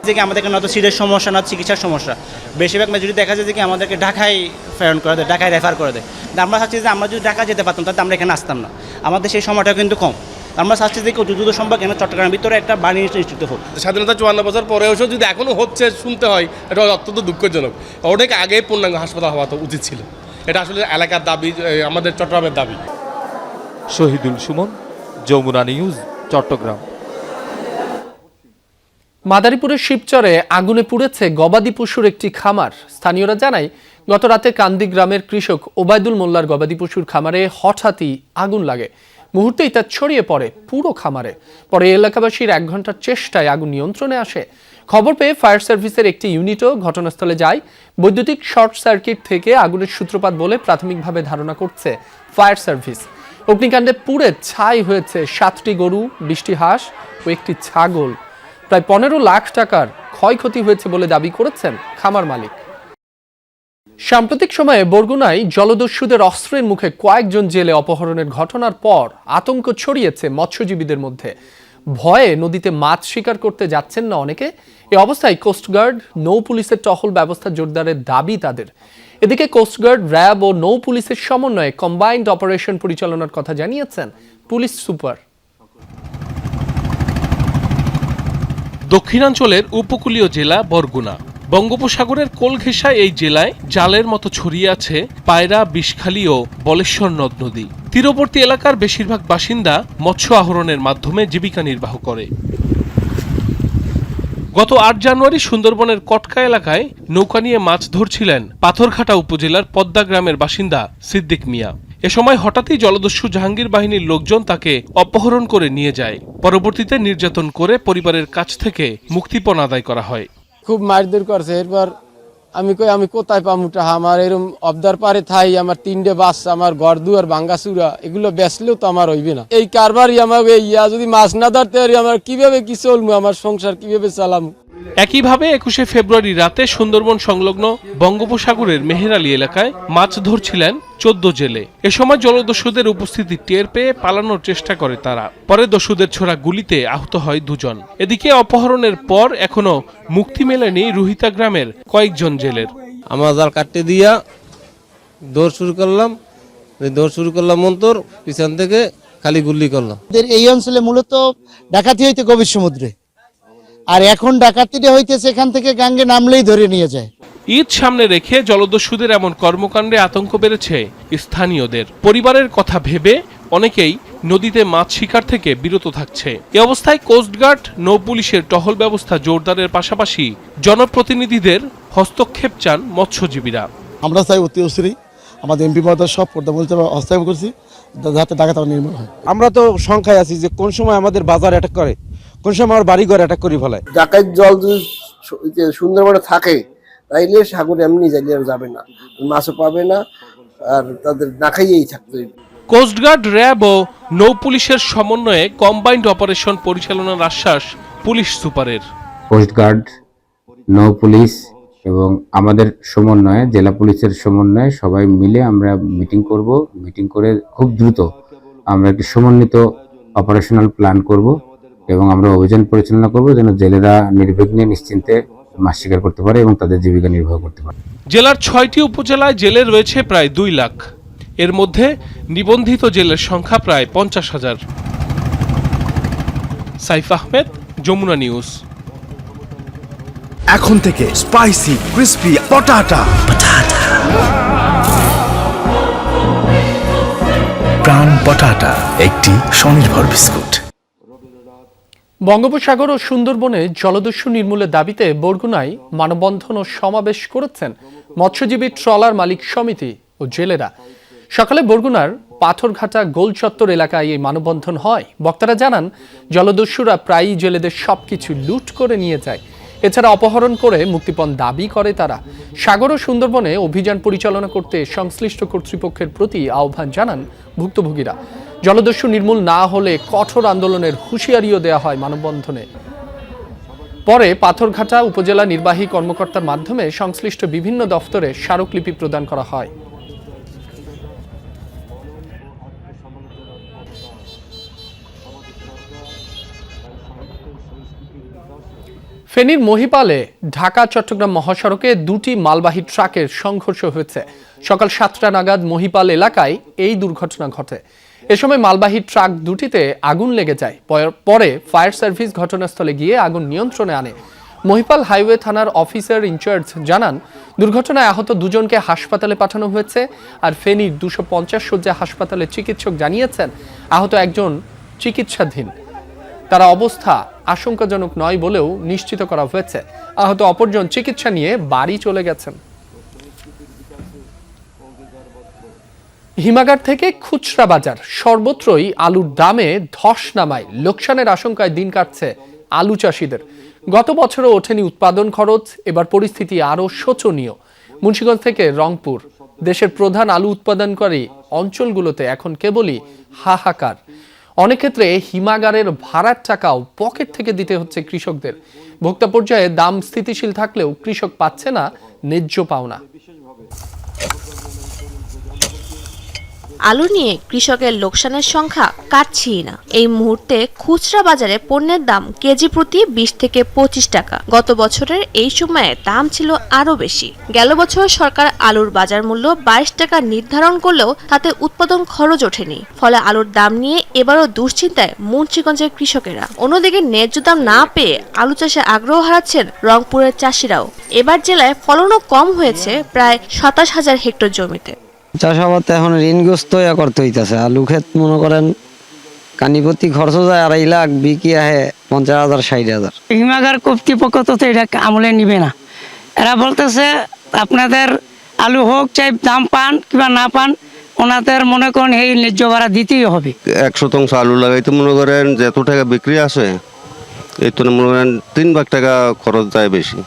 যে কি আমাদের না তো সিরিয়াস সমস্যা না চিকিৎসার সমস্যা, বেশিরভাগ মেজরিটি দেখা যায় যে কি আমাদেরকে ঢাকায় প্রেরণ করে দেয়, ঢাকায় রেফার করে দেয়। আমরা চাচ্ছি যে আমরা যদি ঢাকা যেতে পারতাম তাহলে আমরা এখানে আসতাম না, আমাদের সেই সময়টা কিন্তু কম। আমরা চাচ্ছি যে যত সম্ভব এখানে চট্টগ্রামের ভিতরে একটা বার্ন ইনস্টিটিউট হোক। স্বাধীনতা 54 বছর পরেও যদি এখনও হচ্ছে শুনতে হয়, এটা অত্যন্ত দুঃখজনক। অনেক আগে পূর্ণাঙ্গ হাসপাতাল হওয়া তো উচিত ছিল। এটা আসলে এলাকার দাবি, আমাদের চট্টগ্রামের দাবি। শহীদুল সুমন, যমুনা নিউজ, চট্টগ্রাম। মাদারীপুরের শিবচরে আগুনে পুড়েছে গবাদি পশুর একটি খামার। স্থানীয়রা জানায় গত রাতে কান্দি গ্রামের কৃষক ওবায়দুল মোল্লার গবাদি পশুর খামারে হঠাৎই আগুন লাগে। মুহূর্তেই তা ছড়িয়ে পড়ে পুরো খামারে। পরে এলাকাবাসীর 1 ঘন্টার চেষ্টায় আগুন নিয়ন্ত্রণে আসে। খবর পেয়ে ফায়ার সার্ভিসের একটি ইউনিটও ঘটনাস্থলে যায়। বৈদ্যুতিক শর্ট সার্কিট থেকে আগুনের সূত্রপাত বলে প্রাথমিকভাবে ধারণা করছে ফায়ার সার্ভিস। অগ্নিকাণ্ডে পুড়ে ছাই হয়েছে 7টি গরু, 20টি হাঁস ও একটি ছাগল। প্রায় 15 লাখ টাকার ক্ষয়ক্ষতি হয়েছে বলে দাবি করেছেন খামার মালিক। সাম্প্রতিক সময়ে বরগুনায় জলদস্যুদের অস্ত্রের মুখে কয়েকজন জেলে অপহরণের ঘটনার পর আতঙ্ক ছড়িয়েছে মৎস্যজীবীদের মধ্যে। ভয়ে নদীতে মাছ শিকার করতে যাচ্ছেন না অনেকে। এই অবস্থায় কোস্টগার্ড, নৌ পুলিশের টহল ব্যবস্থা জোরদারের দাবি তাদের। এদিকে কোস্টগার্ড, র্যাব ও নৌ পুলিশের সমন্বয়ে কম্বাইন্ড অপারেশন পরিচালনার কথা জানিয়েছেন পুলিশ সুপার। দক্ষিণাঞ্চলের উপকূলীয় জেলা বরগুনা। বঙ্গোপসাগরের কোল ঘেঁষা এই জেলায় জালের মতো ছড়িয়ে আছে পায়রা, বিষখালী ও বলেশ্বর নদ নদী। তীরবর্তী এলাকার বেশিরভাগ বাসিন্দা মৎস্য আহরণের মাধ্যমে জীবিকা নির্বাহ করে। গত 8 জানুয়ারি সুন্দরবনের কটকা এলাকায় নৌকা নিয়ে মাছ ধরছিলেন পাথরঘাটা উপজেলার পদ্মা গ্রামের বাসিন্দা সিদ্দিক মিয়া। এ সময় হঠাৎই জলদস্যু জাহাঙ্গীর বাহিনীর লোকজন তাকে অপহরণ করে নিয়ে যায়। পরবর্তীতে নির্যাতন করে পরিবারের কাছ থেকে মুক্তিপণ আদায় করা হয়। খুব মারধর করছে। এরপর আমি কোথায় পামুটা, আমার এরকম অবদার পারে থাই, আমার 3টে বাচ্চা, আমার ঘর দুয়ার ভাঙ্গাচুরা, এগুলো বেচলেও তো আমার হইবে না। এই কারবারই আমাকে যদি মাছ না ধরতে পারি আমার কিভাবে কি চলবো, আমার সংসার কিভাবে চালামু। একইভাবে 21শে ফেব্রুয়ারি রাতে সুন্দরবন সংলগ্ন বঙ্গোপসাগরের মেহেরআলী এলাকায় মাছ ধরছিলেন 14 জেলে। এ সময় জলদস্যুদের উপস্থিতি টের পেয়ে পালানোর চেষ্টা করে তারা। পরে দস্যুদের ছোড়া গুলিতে আহত হয় 2 জন। এদিকে অপহরণের পর এখনো মুক্তি মেলেনি রুহিতা গ্রামের কয়েকজন জেলের। আমরা জাল কাটতে দিয়া দৌড় শুরু করলাম মন্তর, পিছন থেকে খালি গুলি করলাম। এই অঞ্চলে মূলত ডাকাতি হইতে গভীর সমুদ্রে, আর এখন ডাকাতিটা হইতেছে এখান থেকে গাঙ্গে নামলেই ধরে নিয়ে যায়। ঈদ সামনে রেখে জলদস্যুদের এমন কর্মকাণ্ডে আতঙ্ক বেড়েছে স্থানীয়দের। পরিবারের কথা ভেবে অনেকেই নদীতে মাছ শিকার থেকে বিরত থাকছে। এ অবস্থায় কোস্টগার্ড, নৌ পুলিশের টহল ব্যবস্থা জোরদারের পাশাপাশি জনপ্রতিনিধিদের হস্তক্ষেপ চান মৎস্যজীবীরা। আমরা চাই অতি অবশ্যই আমাদের এমপি মহোদয় সব হস্তক্ষেপ করছি যাতে ডাকাতি নির্মূল হয়। আমরা তো সংখ্যায় আছি যে কোন সময় আমাদের বাজার অ্যাটাক করে, কোন সময় আমার বাড়ি ঘর অ্যাটাক করে ফেলায়। ডাকাত জল যদি সুন্দরবনে থাকে তাইলে সাগরে এমনি যাইলে আর যাবে না, মাছও পাবে না, আর তাদের না খাইয়েই থাকতে। কোস্টগার্ড, র্যাব ও নৌ পুলিশের সমন্বয়ে কম্বাইন্ড অপারেশন পরিচালনার আশ্বাস পুলিশ সুপারের। কোস্টগার্ড, নৌ পুলিশ এবং আমাদের সমন্বয়ে, জেলা পুলিশের সমন্বয়ে সবাই মিলে আমরা মিটিং করব। মিটিং করে খুব দ্রুত আমরা একটি সমন্বিত অপারেশনাল প্ল্যান করব এবং আমরা অভিযান পরিচালনা করব যেন জেলেরা নির্বিঘ্নে নিশ্চিন্তে মাছ শিকার করতে পারে এবং তাদের জীবিকা নির্বাহ করতে পারে। জেলার 6টি উপজেলায় জেলে রয়েছে প্রায় 2 লাখ। এর মধ্যে নিবন্ধিত জেলের সংখ্যা প্রায় 50,000। সাইফ আহমেদ, যমুনা নিউজ। এখন থেকে স্পাইসি ক্রিস্পি পটাটা প্রাণ পটাটা একটি স্বনির্ভর বিস্কুট। বঙ্গোপসাগর ও সুন্দরবনে জলদস্যু নির্মূলের দাবিতে বরগুনায় মানববন্ধন ও সমাবেশ করেছেন মৎস্যজীবী ট্রলার মালিক সমিতি ও জেলেরা। সকালে বরগুনার পাথরঘাটা গোল চত্বর এলাকায় এই মানববন্ধন হয়। বক্তারা জানান, জলদস্যুরা প্রায়ই জেলেদের সবকিছু লুট করে নিয়ে যায়। এছাড়া অপহরণ করে মুক্তিপণ দাবি করে তারা। সাগর ও সুন্দরবনে অভিযান পরিচালনা করতে সংশ্লিষ্ট কর্তৃপক্ষের প্রতি আহ্বান জানান ভুক্তভোগীরা। জলদস্যু নির্মূল না হলে কঠোর আন্দোলনের হুঁশিয়ারিও দেওয়া হয় মানববন্ধনে। পরে পাথরঘাটা উপজেলা নির্বাহী কর্মকর্তার মাধ্যমে সংশ্লিষ্ট বিভিন্ন দফতরে স্মারকলিপি প্রদান করা হয়। ফেনীর মহিপালে ঢাকা চট্টগ্রাম মহাসড়কে দুটি মালবাহী ট্রাকের সংঘর্ষ হয়েছে। সকাল 7টা নাগাদ মহিপাল এলাকায় এই দুর্ঘটনা ঘটে। এ সময় মালবাহী ট্রাক দুটিতে আগুন লেগে যায়। পরে ফায়ার সার্ভিস ঘটনাস্থলে গিয়ে আগুন নিয়ন্ত্রণে আনে। মহিপাল হাইওয়ে থানার অফিসার ইনচার্জ জানান, দুর্ঘটনায় আহত দুজনকে হাসপাতালে পাঠানো হয়েছে। আর ফেনীর 250 শয্যা হাসপাতালে চিকিৎসক জানিয়েছেন আহত একজন চিকিৎসাধীন। তার অবস্থা আশঙ্কাজনক নয় বলেও নিশ্চিত করা হয়েছে। আহত অপরজন চিকিৎসা নিয়ে বাড়ি চলে গেছেন। হিমাগার থেকে খুচরা বাজার সর্বত্রই আলুর দামে ধস নামায় লোকসানের আশঙ্কায় দিন কাটছে আলু চাষিদের। গত বছরও ওঠেনি উৎপাদন খরচ, এবার পরিস্থিতি আরও শোচনীয়। মুন্সিগঞ্জ থেকে রংপুর, দেশের প্রধান আলু উৎপাদনকারী অঞ্চলগুলোতে এখন কেবলই হাহাকার। অনেক ক্ষেত্রে হিমাগারের ভাড়ার টাকাও পকেট থেকে দিতে হচ্ছে কৃষকদের। ভোক্তা পর্যায়ে দাম স্থিতিশীল থাকলেও কৃষক পাচ্ছে না ন্যায্য পাওনা। আলু নিয়ে কৃষকের লোকসানের সংখ্যা কাটছেই না। এই মুহূর্তে খুচরা বাজারে পণ্যের দাম কেজি প্রতি 20 থেকে 25 টাকা। গত বছরের এই সময়ে দাম ছিল আরো বেশি। গেল বছর সরকার আলুর বাজার মূল্য 22 টাকা নির্ধারণ করলেও তাতে উৎপাদন খরচ ওঠেনি। ফলে আলুর দাম নিয়ে এবারও দুশ্চিন্তায় মুন্সিগঞ্জের কৃষকেরা। অন্যদিকে ন্যায্য দাম না পেয়ে আলু চাষে আগ্রহ হারাচ্ছেন রংপুরের চাষিরাও। এবার জেলায় ফলনও কম হয়েছে প্রায় 27,000 হেক্টর জমিতে। চাষাবাদ এখন ঋণগ্রস্ত করতে হইতেছে। আলু ক্ষেত মনে করেন কানিপতি খরচ যায় 2.5 লাখ, বিক্রি আহে 50,000 60,000। হিমাগার কর্তৃপক্ষ তো এটা আমলে নিবে না। এরা বলতেছে আপনাদের আলু হোক চাই দাম পান কিংবা না পান, ওনাদের মনে করেন এই ন্যায্য ভাড়া দিতেই হবে। 1 শতাংশ আলু লাগাইতে মনে করেন যত টাকা বিক্রি আসে এই তো মনে করেন 3 লাখ টাকা খরচ যায় বেশি।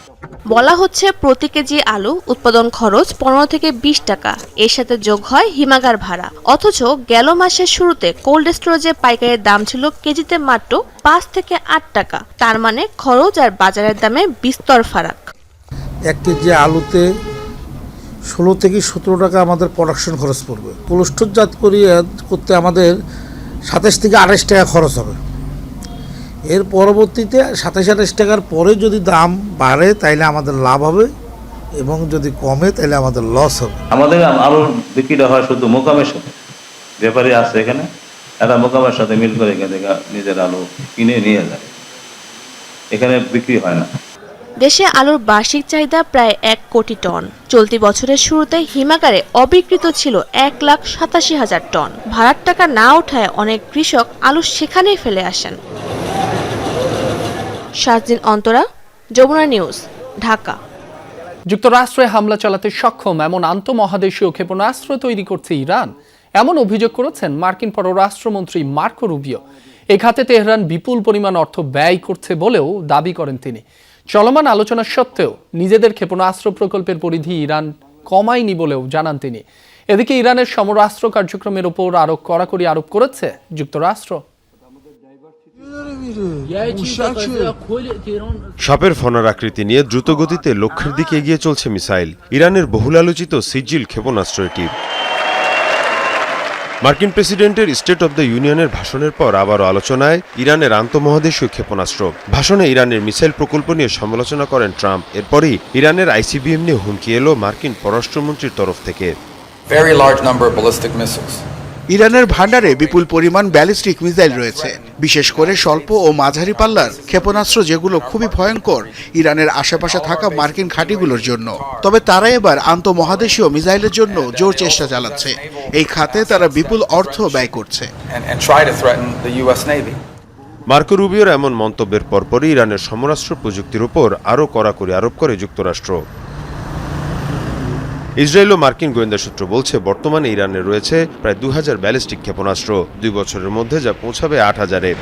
বলা হচ্ছে প্রতি কেজি আলু উৎপাদন খরচ 15 থেকে 20 টাকা, এর সাথে যোগ হয় হিমাগার ভাড়া। অথচ গেল মাসের শুরুতে কোল্ড স্টোরেজে পাইকারের দাম ছিল কেজিতে মাত্র 5 থেকে 8 টাকা। তার মানে খরচ আর বাজারের দামে বিস্তর ফারাক। 1 কেজি আলুতে 16 থেকে 17 টাকা আমাদের প্রোডাকশন খরচ পড়বে। কোল্ড স্টোরজাত করতে আমাদের 27 থেকে 28 টাকা খরচ হবে। এর পরবর্তীতে 27-28 টাকার পরে যদি দাম বাড়ে তাইলে আমাদের লাভ হবে, এবং যদি কমে তাইলে আমাদের লস হবে। আমাদের আলুর বিক্রিটা হয় শুধু মোকামের সাথে। ব্যাপারী আছে এখানে, এরা মোকামের সাথে মিল করে এখান থেকে নিজের আলু কিনে নিয়ে যায়, এখানে বিক্রি হয় না। দেশে আলুর বার্ষিক চাহিদা প্রায় 1 কোটি টন। চলতি বছরের শুরুতে হিমাগারে অবিকৃত ছিল 1,87,000 টন। ভাড়ার টাকা না ওঠায় অনেক কৃষক আলু সেখানেই ফেলে আসেন। শাহজিন অন্তরা, যমুনা নিউজ, ঢাকা। যুক্তরাষ্ট্রে হামলা চালাতে সক্ষম এমন আন্তঃমহাদেশীয় ক্ষেপণাস্ত্র তৈরি করছে ইরান, এমন অভিযোগ করেছেন মার্কিন পররাষ্ট্রমন্ত্রী মার্কো রুবিও। এ খাতে তেহরান বিপুল পরিমাণ অর্থ ব্যয় করছে বলেও দাবি করেন তিনি। চলমান আলোচনা সত্ত্বেও নিজেদের ক্ষেপণাস্ত্র প্রকল্পের পরিধি ইরান কমায়নি বলেও জানান তিনি। এদিকে ইরানের সমরাস্ত্র কার্যক্রমের ওপর আরো কড়াকড়ি আরোপ করেছে যুক্তরাষ্ট্র। সাপের ফনার আকৃতি নিয়ে দ্রুতগতিতে লক্ষ্যের দিকে এগিয়ে চলছে মিসাইল। ইরানের বহুল আলোচিত সিজিল ক্ষেপণাস্ত্র এটি। মার্কিন প্রেসিডেন্টের স্টেট অব দ্য ইউনিয়নের ভাষণের পর আবারও আলোচনায় ইরানের আন্তঃমহাদেশীয় ক্ষেপণাস্ত্র। ভাষণে ইরানের মিসাইল প্রকল্প নিয়ে সমালোচনা করেন ট্রাম্প। এরপরই ইরানের আইসিবিএম নিয়ে হুমকি এলো মার্কিন পররাষ্ট্রমন্ত্রীর তরফ থেকে। Very large number of ballistic missiles ইরানের ভান্ডারে বিপুল পরিমাণ ব্যালিস্টিক মিসাইল রয়েছে, বিশেষ করে স্বল্প ও মাঝারি পাল্লার ক্ষেপণাস্ত্র, যেগুলো খুবই ভয়ঙ্কর ইরানের আশেপাশে থাকা মার্কিন ঘাঁটিগুলোর জন্য। তবে তারা এবার আন্তঃমহাদেশীয় মিসাইলের জন্য জোর চেষ্টা চালাচ্ছে। এই খাতে তারা বিপুল অর্থ ব্যয় করছে। মার্কো রুবিওর এমন মন্তব্যের পরপরই ইরানের সমরাস্ত্র প্রযুক্তির উপর আরও কড়াকড়ি আরোপ করে যুক্তরাষ্ট্র। ইসরায়েল ও মার্কিন গোয়েন্দা সূত্র বলছে, বর্তমানে ইরানের রয়েছে প্রায় 2000 ব্যালিস্টিক ক্ষেপণাস্ত্র, 2 বছরের মধ্যে যা পৌঁছাবে 8000-এ।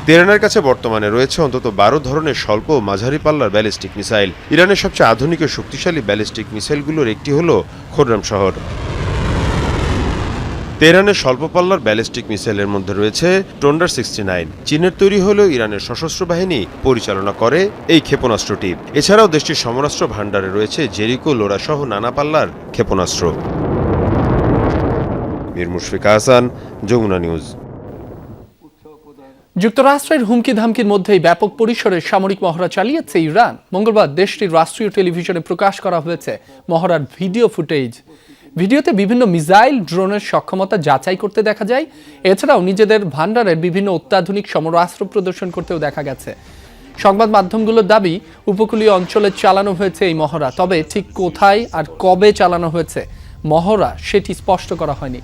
তেহরানের কাছে বর্তমানে রয়েছে অন্তত 12 ধরনের স্বল্প ও মাঝারি পাল্লার ব্যালিস্টিক মিসাইল। ইরানের সবচেয়ে আধুনিক ও শক্তিশালী ব্যালিস্টিক মিসাইলগুলোর একটি হল খোররাম শহর। তেহরানের স্বল্প পাল্লার ব্যালিস্টিক মিসাইলের মধ্যে রয়েছে টন্ডার 69। চীনের তৈরি হলেও ইরানের সশস্ত্র বাহিনী পরিচালনা করে এই ক্ষেপণাস্ত্রটি। এছাড়াও দেশটির সমরাস্ত্র ভান্ডারে রয়েছে জেরিকো, লোরা সহ নানা পাল্লার ক্ষেপণাস্ত্র। মীর মুশফিকা হাসান, যমুনা নিউজ। যুক্তরাষ্ট্রের হুমকি ধামকির মধ্যেই ব্যাপক পরিসরে সামরিক মহড়া চালিয়েছে ইরান। মঙ্গলবার দেশটির রাষ্ট্রীয় টেলিভিশনে প্রকাশ করা হয়েছে মহড়ার ভিডিও ফুটেজ। ভিডিওতে বিভিন্ন মিসাইল, ড্রোনের সক্ষমতা যাচাই করতে দেখা যায়। এছাড়াও নিজেদের ভান্ডারের বিভিন্ন অত্যাধুনিক সমরাস্ত্র প্রদর্শন করতেও দেখা গেছে। সংবাদ মাধ্যমগুলোর দাবি, উপকূলীয় অঞ্চলে চালানো হয়েছে এই মহড়া। তবে ঠিক কোথায় আর কবে চালানো হয়েছে মহড়া সেটি স্পষ্ট করা হয়নি।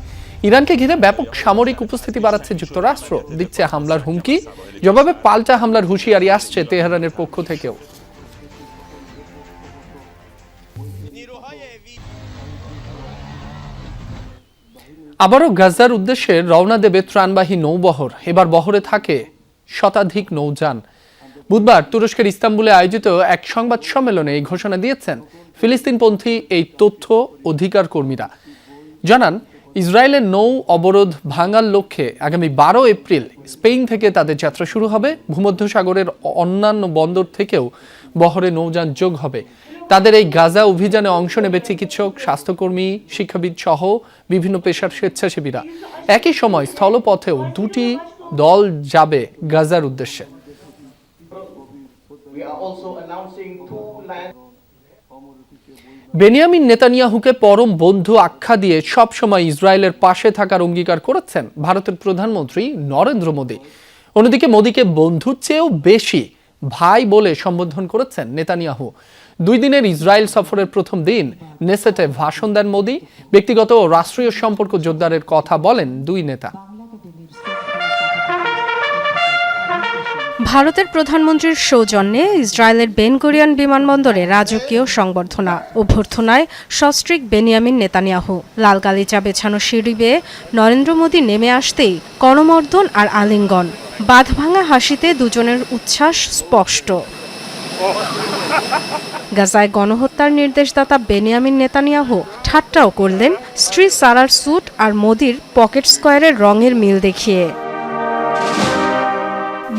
ইরানকে ঘিরে ব্যাপক সামরিক উপস্থিতি বাড়াচ্ছে যুক্তরাষ্ট্র, দিচ্ছে হামলার হুমকি। জবাবে পাল্টা হামলার হুঁশিয়ারি আসছে তেহরানের পক্ষ থেকেও। আবারও গাজার উদ্দেশ্যে রওনা দেবে ত্রাণবাহী নৌবহর। এবার বহরে থাকে শতাধিক নৌযান। বুধবার তুরস্কের ইস্তাম্বুলে আয়োজিত এক সংবাদ সম্মেলনে এই ঘোষণা দিয়েছেন ফিলিস্তিনপন্থী এই তথ্য অধিকার কর্মীরা। জানান, ইসরায়েলের নৌ অবরোধ ভাঙার লক্ষ্যে আগামী 12 এপ্রিল স্পেন থেকে তাদের যাত্রা শুরু হবে। ভূমধ্যসাগরের অন্যান্য বন্দর থেকেও বহরে নৌযান যোগ হবে। তাদের এই গাজা অভিযানে অংশ নেবে চিকিৎসক, স্বাস্থ্যকর্মী, শিক্ষাবিদ সহ বিভিন্ন পেশার স্বেচ্ছাসেবীরা। একই সময় স্থলপথেও 2টি দল যাবে গাজার উদ্দেশ্যে। বেনিয়ামিন নেতানিয়াহুকে পরম বন্ধু আখ্যা দিয়ে সবসময় ইসরায়েলের পাশে থাকার অঙ্গীকার করেছেন ভারতের প্রধানমন্ত্রী নরেন্দ্র মোদী। অন্যদিকে মোদীকে বন্ধুর চেয়েও বেশি ভাই বলে সম্বোধন করেছেন নেতানিয়াহু। 2 দিনের ইসরায়েল সফরের প্রথম দিন নেসেটে ভাষণ দেন মোদী। ব্যক্তিগত ও রাষ্ট্রীয় সম্পর্ক জোরদারের কথা বলেন দুই নেতা। ভারতের প্রধানমন্ত্রীর সৌজন্যে ইসরায়েলের বেন গুরিয়ন বিমানবন্দরে রাজকীয় সংবর্ধনা। অভ্যর্থনায় সস্ত্রীক বেনিয়ামিন নেতানিয়াহু। লাল গালিচা বেছানো সিঁড়ি বেয়ে নরেন্দ্র মোদী নেমে আসতেই করমর্দন আর আলিঙ্গন। বাঁধভাঙা হাসিতে দুজনের উচ্ছ্বাস স্পষ্ট। গাজায় গণহত্যার নির্দেশদাতা বেনিয়ামিন নেতানিয়াহু ঠাট্টাও করলেন স্ত্রী সারার স্যুট আর মোদির পকেট স্কোয়ারের রঙের মিল দেখিয়ে।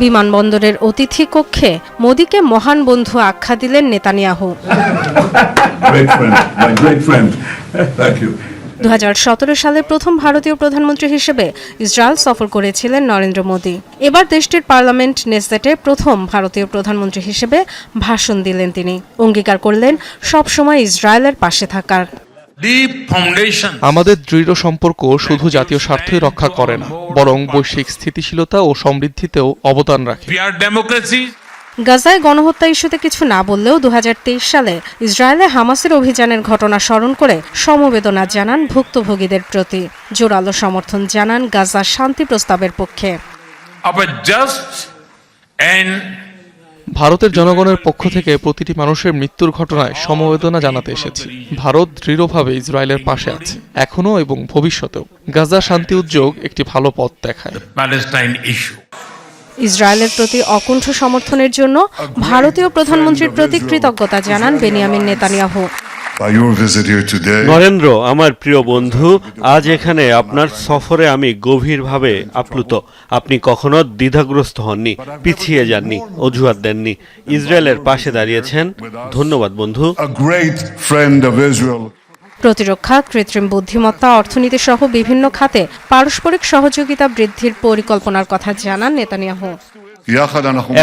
বিমানবন্দরের অতিথি কক্ষে মোদিকে মহান বন্ধু আখ্যা দিলেন নেতানিয়াহু। 2017 সালে প্রথম ভারতীয় প্রধানমন্ত্রী হিসেবে ইসরায়েল সফর করেছিলেন নরেন্দ্র মোদী। এবার দেশটির পার্লামেন্ট নেসেটে প্রথম ভারতীয় প্রধানমন্ত্রী হিসেবে ভাষণ দিলেন তিনি। অঙ্গীকার করলেন সবসময় ইসরায়েলের পাশে থাকার। আমাদের দৃঢ় সম্পর্ক শুধু জাতীয় স্বার্থই রক্ষা করে না, বরং বৈশ্বিক স্থিতিশীলতা ও সমৃদ্ধিতেও অবদান রাখে। গাজায় গণহত্যা ইস্যুতে কিছু না বললেও 2023 সালে ইসরায়েলে হামাসের অভিযানের ঘটনা স্মরণ করে সমবেদনা জানান ভুক্তভোগীদের প্রতি। জোরালো সমর্থন জানান গাজার শান্তি প্রস্তাবের পক্ষে। ভারতের জনগণের পক্ষ থেকে প্রতিটি মানুষের মৃত্যুর ঘটনায় সমবেদনা জানাতে এসেছি। ভারত দৃঢ়ভাবে ইসরায়েলের পাশে আছে, এখনো এবং ভবিষ্যতেও। গাজা শান্তি উদ্যোগ একটি ভালো পথ দেখায়। ইসরায়েলের প্রতি অকুণ্ঠ সমর্থনের জন্য ভারতীয় প্রধানমন্ত্রীর প্রতি কৃতজ্ঞতা জানান বেনিয়ামিন নেতানিয়াহু। নরেন্দ্র, আমার প্রিয় বন্ধু, আজ এখানে আপনার সফরে আমি গভীরভাবে আপ্লুত। আপনি কখনো দ্বিধাগ্রস্ত হননি, পিছিয়ে যাননি, অজুহাত দেননি, ইসরায়েলের পাশে দাঁড়িয়েছেন। ধন্যবাদ বন্ধু। প্রতিরক্ষা, কৃত্রিম বুদ্ধিমত্তা, অর্থনীতি সহ বিভিন্ন খাতে পারস্পরিক সহযোগিতা বৃদ্ধির পরিকল্পনার কথা জানান নেতানিয়াহু।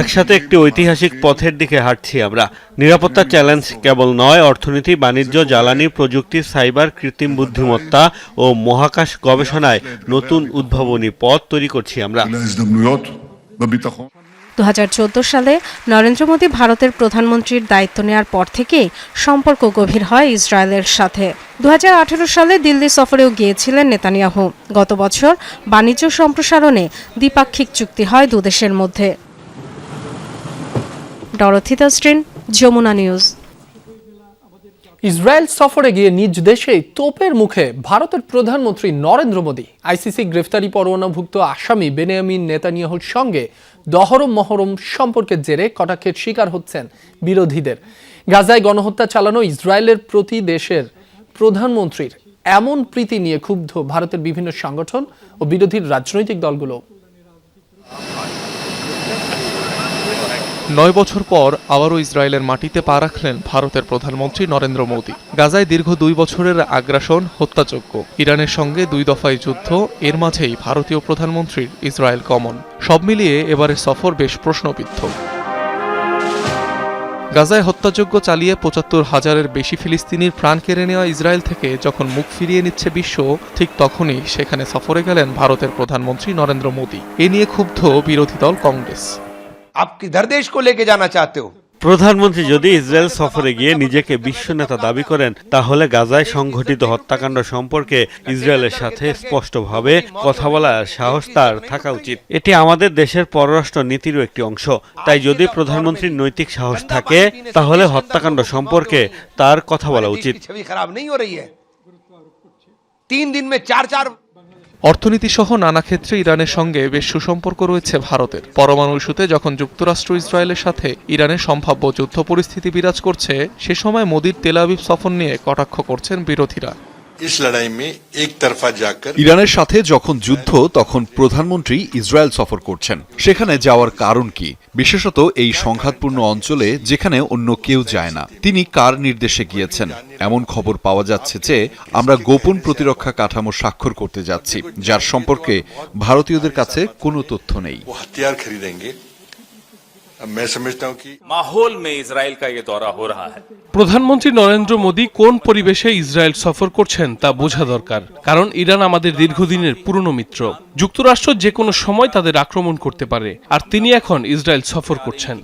একসাথে একটি ঐতিহাসিক পথের দিকে হাঁটছি আমরা। নিরাপত্তা চ্যালেঞ্জ কেবল নয়, অর্থনীতি, বাণিজ্য, জ্বালানি, প্রযুক্তি, সাইবার, কৃত্রিম বুদ্ধিমত্তা ও মহাকাশ গবেষণায় নতুন উদ্ভাবনী পথ তৈরি করছি আমরা। 2014 সালে নরেন্দ্র মোদী ভারতের প্রধানমন্ত্রীর দায়িত্ব নেওয়ার পর থেকেই সম্পর্ক গভীর হয় ইসরায়েলের সাথে। 2018 সালে দিল্লি সফরেও গিয়েছিলেন নেতানিয়াহু। গত বছর বাণিজ্য সম্প্রসারণে দ্বিপাক্ষিক চুক্তি হয় দুদেশের মধ্যে। Dorothy Tasrin, Jamuna news. Israel সফরে গিয়ে নিজ দেশেই তোপের মুখে ভারতের প্রধানমন্ত্রী নরেন্দ্র মোদী। আইসিসি গ্রেফতারি পরোয়ানাভুক্ত আসামি বেনিয়ামিন নেতানিয়াহুর সঙ্গে দহরম মহরম সম্পর্কের জেরে কটাক্ষের শিকার হচ্ছেন বিরোধীদের। গাজায় গণহত্যা চালানো ইসরায়েলের প্রতি দেশের প্রধানমন্ত্রীর এমন প্রীতি নিয়ে ক্ষুব্ধ ভারতের বিভিন্ন সংগঠন ও বিরোধী রাজনৈতিক দলগুলো। 9 বছর পর আবারও ইসরায়েলের মাটিতে পা রাখলেন ভারতের প্রধানমন্ত্রী নরেন্দ্র মোদী। গাজায় দীর্ঘ 2 বছরের আগ্রাসন, হত্যাযজ্ঞ, ইরানের সঙ্গে 2 দফায় যুদ্ধ, এর মাঝেই ভারতীয় প্রধানমন্ত্রীর ইসরায়েল গমন। সব মিলিয়ে এবারের সফর বেশ প্রশ্নবিদ্ধ। গাজায় হত্যাযজ্ঞ চালিয়ে 75,000-এর বেশি ফিলিস্তিনির প্রাণ কেড়ে নেওয়া ইসরায়েল থেকে যখন মুখ ফিরিয়ে নিচ্ছে বিশ্ব, ঠিক তখনই সেখানে সফরে গেলেন ভারতের প্রধানমন্ত্রী নরেন্দ্র মোদী। এ নিয়ে ক্ষুব্ধ বিরোধী দল কংগ্রেস। आप किधर देश को लेके जाना चाहते हो? প্রধানমন্ত্রী যদি ইসরায়েল সফরে গিয়ে নিজেকে বিশ্ব নেতা দাবি করেন, তাহলে গাজায় সংঘটিত হত্যাকাণ্ড সম্পর্কে ইসরায়েলের সাথে স্পষ্টভাবে কথা বলার সাহস তার থাকা উচিত। এটি আমাদের দেশের পররাষ্ট্র নীতিরও একটি অংশ। তাই যদি প্রধানমন্ত্রীর নৈতিক সাহস থাকে, তাহলে হত্যাকাণ্ড সম্পর্কে তার কথা বলা উচিত। 3 दिन में 4 অর্থনীতি সহ নানা ক্ষেত্রে ইরানের সঙ্গে বেশ সুসম্পর্ক রয়েছে ভারতের। পরমাণু ইস্যুতে যখন যুক্তরাষ্ট্র ইসরায়েলের সাথে ইরানের সম্ভাব্য যুদ্ধ পরিস্থিতি বিরাজ করছে, সে সময় মোদির তেল আবিব সফর নিয়ে কটাক্ষ করছেন বিরোধীরা। ইরানের সাথে যখন যুদ্ধ, তখন প্রধানমন্ত্রী ইসরায়েল সফর করছেন। সেখানে যাওয়ার কারণ কি? বিশেষত এই সংঘাতপূর্ণ অঞ্চলে যেখানে অন্য কেউ যায় না। তিনি কার নির্দেশে গিয়েছেন? এমন খবর পাওয়া যাচ্ছে যে আমরা গোপন প্রতিরক্ষা কাঠামো স্বাক্ষর করতে যাচ্ছি, যার সম্পর্কে ভারতীয়দের কাছে কোনো তথ্য নেই। প্রধানমন্ত্রী নরেন্দ্র মোদী কোন পরিবেশে ইসরায়েল সফর করছেন তা বোঝা দরকার, কারণ ইরান আমাদের দীর্ঘদিনের পুরনো মিত্র। যুক্তরাষ্ট্র যে কোনো সময় তাদের আক্রমণ করতে পারে, আর তিনি এখন ইসরায়েল সফর করছেন।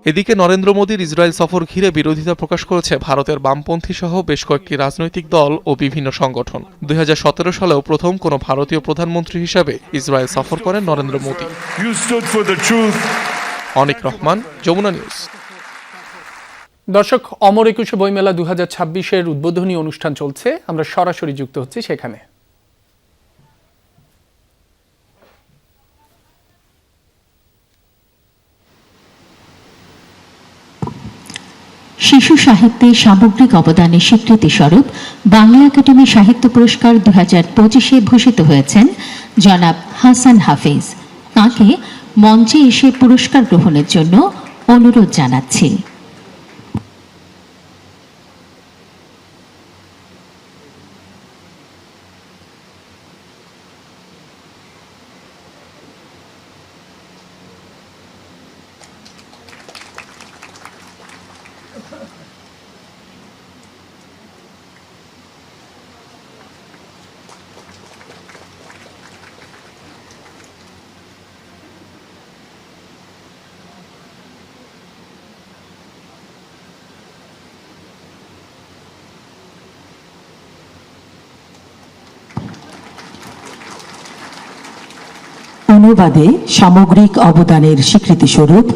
এদিকে নরেন্দ্র মোদীর ইসরায়েল সফর ঘিরে বিরোধিতা প্রকাশ করেছে ভারতের বামপন্থী সহ বেশ কয়েকটি রাজনৈতিক দল ও বিভিন্ন সংগঠন। 2017 সালেও প্রথম কোনো ভারতীয় প্রধানমন্ত্রী হিসাবে ইসরায়েল সফর করেন নরেন্দ্র মোদী। অনিক রহমান, যমুনা নিউজ। দর্শক, অমর একুশে বইমেলা 2026-এর উদ্বোধনী অনুষ্ঠান চলছে। আমরা সরাসরি যুক্ত হচ্ছি সেখানে। শিশু সাহিত্যে সামগ্রিক অবদানের স্বীকৃতিস্বরূপ বাংলা একাডেমি সাহিত্য পুরস্কার 2025-এ ভূষিত হয়েছেন জনাব হাসান হাফিজ। তাঁকে মঞ্চে এসে পুরস্কার গ্রহণের জন্য অনুরোধ জানাচ্ছি। অনুবাদে সামগ্রিক অবদানের স্বীকৃতিস্বরূপ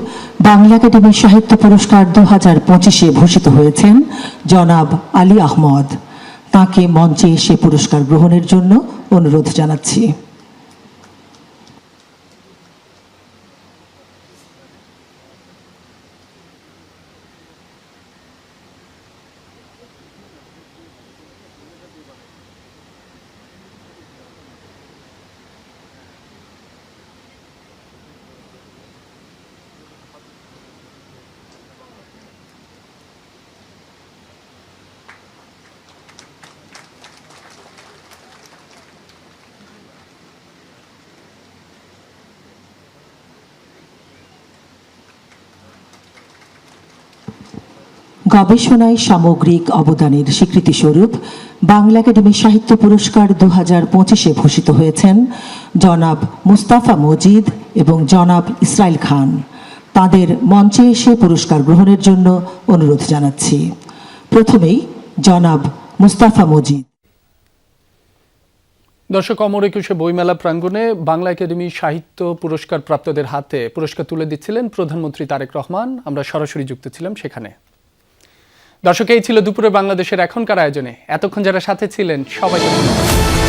বাংলা একাডেমি সাহিত্য পুরস্কার 2025-এ ভূষিত হয়েছেন জনাব আলী আহমদ। তাঁকে মঞ্চে এসে পুরস্কার গ্রহণের জন্য অনুরোধ জানাচ্ছি। গবেষণায় সামগ্রিক অবদানের স্বীকৃতিস্বরূপ বাংলা একাডেমি সাহিত্য পুরস্কার 2025-এ ভূষিত হয়েছেন জনাব মুস্তাফা মজিদ এবং জনাব ইসরাইল খান। তাদের মঞ্চে এসে পুরস্কার গ্রহণের জন্য অনুরোধ জানাচ্ছি। প্রথমেই জনাব মুস্তাফা মজিদ। দর্শক, অমর একুশে বইমেলা প্রাঙ্গণে বাংলা একাডেমি সাহিত্য পুরস্কার প্রাপ্তদের হাতে পুরস্কার তুলে দিচ্ছিলেন প্রধানমন্ত্রী তারেক রহমান। আমরা সরাসরি যুক্ত ছিলাম সেখানে। দর্শক, এই ছিল দুপুরে বাংলাদেশের এখনকার আয়োজনে। এতক্ষণ যারা সাথে ছিলেন সবাইকে ধন্যবাদ।